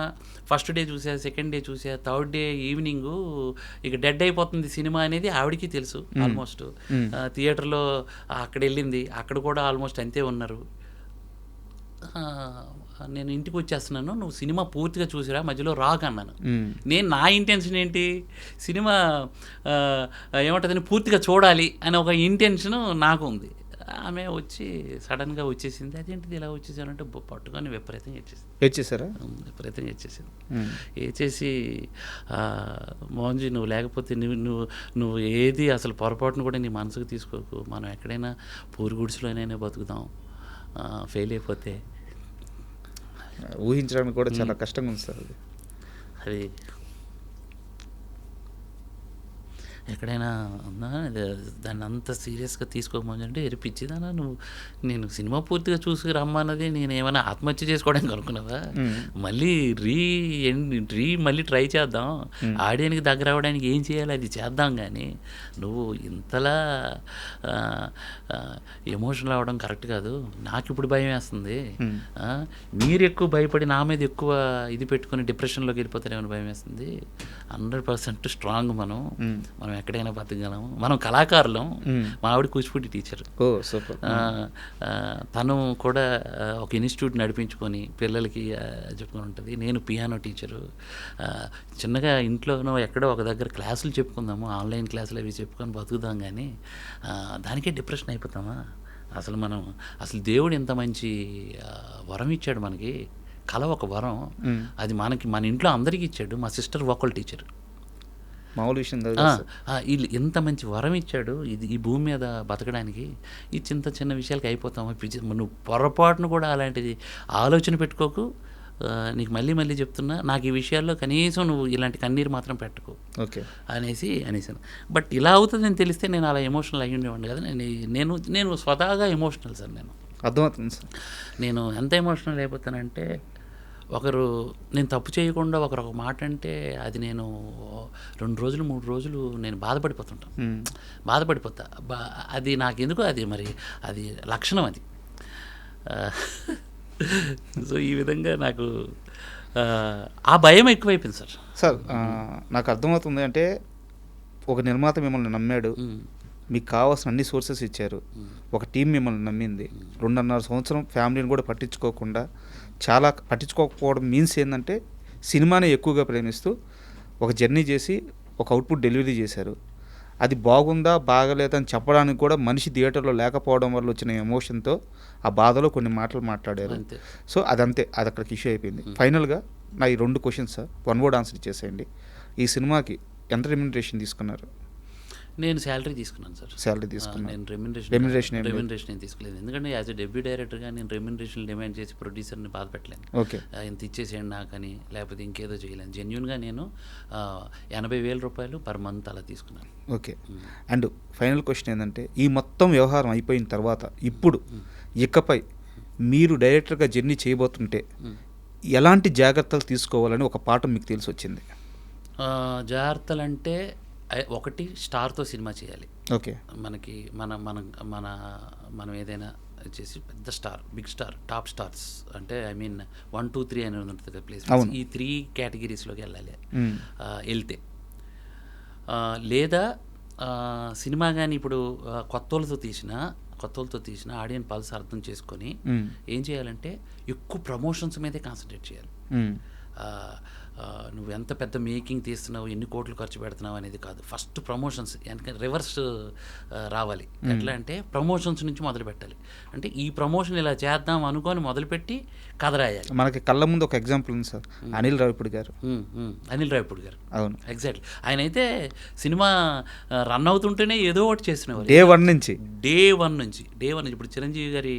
ఫస్ట్ డే చూసా, సెకండ్ డే చూసా, థర్డ్ డే ఈవినింగు ఇక డెడ్ అయిపోతుంది సినిమా అనేది ఆవిడకి తెలుసు. ఆల్మోస్ట్ థియేటర్లో అక్కడ వెళ్ళింది, అక్కడ కూడా ఆల్మోస్ట్ అంతే ఉన్నారు. నేను ఇంటికి వచ్చేస్తున్నాను, నువ్వు సినిమా పూర్తిగా చూసిరా, మధ్యలో రాక్ అన్నాను. నేను నా ఇంటెన్షన్ ఏంటి, సినిమా ఏమంటుందని పూర్తిగా చూడాలి అనే ఒక ఇంటెన్షన్ నాకు ఉంది. ఆమె వచ్చి సడన్గా వచ్చేసింది. అదేంటిది ఇలా వచ్చేసానంటే పట్టుకొని విపరీతంగా వచ్చేసారా? విపరీతంగా వచ్చేసింది. వేసేసి మోహన్జీ నువ్వు లేకపోతే నువ్వు ఏది అసలు పొరపాటును కూడా నీ మనసుకు తీసుకోకు, మనం ఎక్కడైనా పూరి గుడిసెలోనైనా బతుకుదాం, ఫెయిల్ అయిపోతే. ఊహించడానికి కూడా చాలా కష్టంగా ఉంది సార్ అది. ఎక్కడైనా దాన్ని అంత సీరియస్గా తీసుకోమంటే ఎరిపించిదానా నువ్వు, నేను సినిమా పూర్తిగా చూసి రమ్మన్నది నేను ఏమైనా ఆత్మహత్య చేసుకోవడానికి అనుకున్నావా? మళ్ళీ మళ్ళీ ట్రై చేద్దాం, ఆడియన్కి దగ్గర అవ్వడానికి ఏం చేయాలి అది చేద్దాం, కానీ నువ్వు ఇంతలా ఎమోషనల్ అవ్వడం కరెక్ట్ కాదు. నాకు ఇప్పుడు భయం వేస్తుంది, మీరు ఎక్కువ భయపడి నా మీద ఎక్కువ ఇది పెట్టుకుని డిప్రెషన్లోకి వెళ్ళిపోతారేమని భయం వేస్తుంది. 100% స్ట్రాంగ్ మనం ఎక్కడైనా బతకగలం, మనం కళాకారులం. మా ఆవిడ కూచిపూడి టీచర్, తను కూడా ఒక ఇన్స్టిట్యూట్ నడిపించుకొని పిల్లలకి చెప్పుకొని ఉంటుంది. నేను పియానో టీచరు. చిన్నగా ఇంట్లోనో ఎక్కడో ఒక దగ్గర క్లాసులు చెప్పుకుందాము, ఆన్లైన్ క్లాసులు అవి చెప్పుకొని బతుకుదాం, కానీ దానికే డిప్రెషన్ అయిపోతామా? అసలు దేవుడు ఎంత మంచి వరం ఇచ్చాడు మనకి. కళ ఒక వరం, అది మన ఇంట్లో అందరికీ ఇచ్చాడు. మా సిస్టర్ వోకల్ టీచర్, మామూలు విషయం వీళ్ళు ఎంత మంచి వరం ఇచ్చాడు ఈ భూమి మీద బతకడానికి. ఈ చిన్న విషయాలకి అయిపోతాము. నువ్వు పొరపాటును కూడా అలాంటిది ఆలోచన పెట్టుకోకు. నీకు మళ్ళీ చెప్తున్నా, నాకు ఈ విషయాల్లో కనీసం నువ్వు ఇలాంటి కన్నీరు మాత్రం పెట్టుకో అనేసాను. బట్ ఇలా అవుతుందని తెలిస్తే నేను అలా ఎమోషనల్ అయ్యి ఉండేవాడిని కదా. నేను స్వతహాగా ఎమోషనల్ సార్. నేను అర్థమవుతుంది సార్. నేను ఎంత ఎమోషనల్ అయిపోతానంటే, నేను తప్పు చేయకుండా ఒకరు ఒక మాట అంటే అది నేను 2 రోజులు 3 రోజులు నేను బాధపడిపోతా. అది నాకెందుకు, అది మరి అది లక్షణం అది. సో ఈ విధంగా నాకు ఆ భయం ఎక్కువైపోయింది సార్. నాకు అర్థమవుతుంది. అంటే ఒక నిర్మాత మిమ్మల్ని నమ్మాడు, మీకు కావాల్సిన అన్ని సోర్సెస్ ఇచ్చారు, ఒక టీం మిమ్మల్ని నమ్మింది, 2.5 సంవత్సరం ఫ్యామిలీని కూడా పట్టించుకోకపోవడం మీన్స్ ఏంటంటే సినిమాని ఎక్కువగా ప్రేమిస్తూ ఒక జర్నీ చేసి ఒక అవుట్పుట్ డెలివరీ చేశారు. అది బాగుందా బాగలేదని చెప్పడానికి కూడా మనిషి థియేటర్లో లేకపోవడం వల్ల వచ్చిన ఎమోషన్తో ఆ బాధలో కొన్ని మాటలు మాట్లాడారు. సో అది అక్కడికి ఇష్యూ అయిపోయింది. ఫైనల్గా నా ఈ 2 క్వశ్చన్స్ సార్, 1 వర్డ్ ఆన్సర్ ఇచ్చేసేయండి. ఈ సినిమాకి ఎంత రెమ్యునరేషన్ తీసుకున్నారు? నేను శాలరీ తీసుకున్నాను సార్. శాలరీ తీసుకున్నాను. నేను రెమ్యునరేషన్ ఏం తీసుకోలేదు. ఎందుకంటే యాజ్ ఎ డెబ్యూ డైరెక్టర్గా నేను రెమ్యునరేషన్ డిమాండ్ చేసి ప్రొడ్యూసర్ని బాధ పెట్టలేను. ఇంత ఇచ్చేసేయండి నాకని, లేకపోతే ఇంకేదో చేయలేను. జెన్యున్గా నేను 80,000 రూపాయలు పర్ మంత్ అలా తీసుకున్నాను. ఓకే. అండ్ ఫైనల్ క్వశ్చన్ ఏంటంటే, ఈ మొత్తం వ్యవహారం అయిపోయిన తర్వాత ఇప్పుడు ఇకపై మీరు డైరెక్టర్గా జర్నీ చేయబోతుంటే ఎలాంటి జాగ్రత్తలు తీసుకోవాలని ఒక పాఠం మీకు తెలిసి వచ్చింది? జాగ్రత్తలు అంటే, ఒకటి స్టార్తో సినిమా చేయాలి. ఓకే. మనకి మనం ఏదైనా చేసి పెద్ద star, big star, top stars అంటే 1, 2, 3 అనేది ఉంటుంది కదా ప్లేస్. ఈ 3 కేటగిరీస్లోకి వెళ్తే లేదా సినిమా కానీ ఇప్పుడు కొత్తోళ్ళతో తీసిన ఆడియన్ పల్స్ అర్థం చేసుకొని ఏం చేయాలంటే ఎక్కువ ప్రమోషన్స్ మీదే కాన్సన్ట్రేట్ చేయాలి. నువ్వు ఎంత పెద్ద మేకింగ్ తీస్తున్నావు, ఎన్ని కోట్లు ఖర్చు పెడుతున్నావు అనేది కాదు. ఫస్ట్ ప్రమోషన్స్, ఎందుకంటే రివర్స్ రావాలి. ఎట్లా అంటే ప్రమోషన్స్ నుంచి మొదలు పెట్టాలి. అంటే ఈ ప్రమోషన్ ఇలా చేద్దాం అనుకొని మొదలుపెట్టి కథ రాయాలి. మనకి కళ్ళ ముందు ఒక ఎగ్జాంపుల్ ఉంది సార్, అనిల్ రావిపూడి గారు. అవును, ఎగ్జాక్ట్లీ. ఆయన అయితే సినిమా రన్ అవుతుంటేనే ఏదో ఒకటి చేస్తున్నారు. డే వన్ నుంచి ఇప్పుడు చిరంజీవి గారి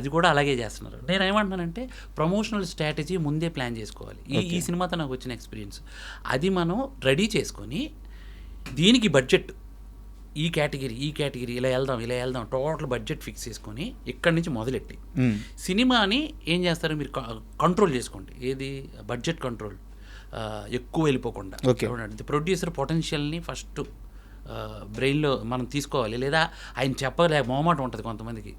అది కూడా అలాగే చేస్తున్నారు. నేను ఏమంటున్నానంటే ప్రమోషనల్ స్ట్రాటజీ ముందే ప్లాన్ చేసుకోవాలి. ఈ సినిమాతో నాకు వచ్చిన ఎక్స్పీరియన్స్ అది మనం రెడీ చేసుకొని దీనికి బడ్జెట్ ఈ కేటగిరీ ఇలా వెళ్దాం టోటల్ బడ్జెట్ ఫిక్స్ చేసుకొని ఇక్కడి నుంచి మొదలెట్టి సినిమాని ఏం చేస్తారు మీరు కంట్రోల్ చేసుకోండి. ఏది బడ్జెట్ కంట్రోల్, ఎక్కువ వెళ్ళిపోకుండా చూడండి. ప్రొడ్యూసర్ పొటెన్షియల్ని ఫస్ట్ బ్రెయిన్లో మనం తీసుకోవాలి. లేదా ఆయన చెప్పలే మొహమాటం ఉంటుంది కొంతమందికి.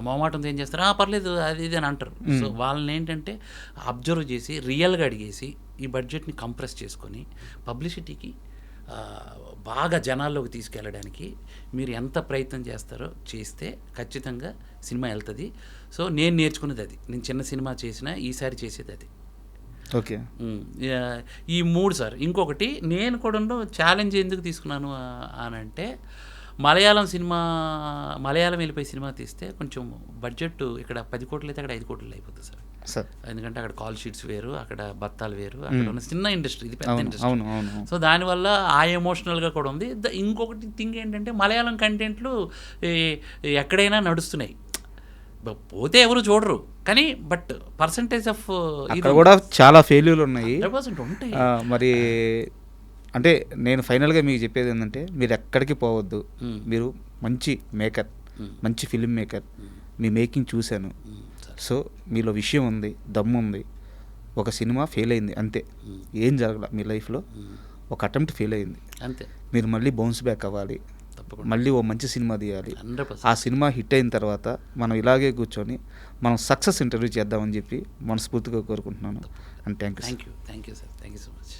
మొహమాటంతో ఏం చేస్తారు, పర్లేదు అది ఇది అని అంటారు. సో వాళ్ళని ఏంటంటే అబ్జర్వ్ చేసి రియల్గా అడిగేసి ఈ బడ్జెట్ని కంప్రెస్ చేసుకొని పబ్లిసిటీకి బాగా జనాల్లోకి తీసుకెళ్ళడానికి మీరు ఎంత ప్రయత్నం చేస్తారో చేస్తే ఖచ్చితంగా సినిమా వెళ్తుంది. సో నేను నేర్చుకున్నది అది. నేను చిన్న సినిమా చేసినా ఈసారి చేసేది అది. ఓకే, ఈ 3 సార్. ఇంకొకటి నేను కూడా ఛాలెంజ్ ఎందుకు తీసుకున్నాను అని అంటే, మలయాళం వెళ్ళిపోయి సినిమా తీస్తే కొంచెం బడ్జెట్ ఇక్కడ 10 కోట్లు అయితే అక్కడ 5 కోట్లు అయిపోతుంది సార్. ఎందుకంటే అక్కడ కాల్ షీట్స్ వేరు, అక్కడ బత్తాలు వేరు, అక్కడ ఉన్న చిన్న ఇండస్ట్రీ, ఇది పెద్ద ఇండస్ట్రీ. సో దానివల్ల ఆ ఎమోషనల్గా కూడా ఉంది. ఇంకొకటి థింగ్ ఏంటంటే మలయాళం కంటెంట్లు ఎక్కడైనా నడుస్తున్నాయి, పోతే ఎవరు చూడరు, కానీ బట్ పర్సంటేజ్ ఆఫ్ ఇక్కడ కూడా చాలా ఫెయిల్యూర్లు ఉన్నాయి. 100% ఉంటాయి. మరి అంటే నేను ఫైనల్గా మీకు చెప్పేది ఏంటంటే, మీరు ఎక్కడికి పోవద్దు. మీరు మంచి మేకర్, మంచి ఫిల్మ్ మేకర్, మీ మేకింగ్ చూశాను. సో మీలో విషయం ఉంది, దమ్ము ఉంది. ఒక సినిమా ఫెయిల్ అయింది అంతే, ఏం జరగల మీ లైఫ్లో. ఒక అటెంప్ట్ ఫెయిల్ అయింది అంతే. మీరు మళ్ళీ బౌన్స్ బ్యాక్ అవ్వాలి, మళ్ళీ ఓ మంచి సినిమా తీయాలి. ఆ సినిమా హిట్ అయిన తర్వాత మనం ఇలాగే కూర్చొని మనం సక్సెస్ ఇంటర్వ్యూ చేద్దామని చెప్పి మనస్ఫూర్తిగా కోరుకుంటున్నాను. And thank you sir. Thank you sir. Thank you so much.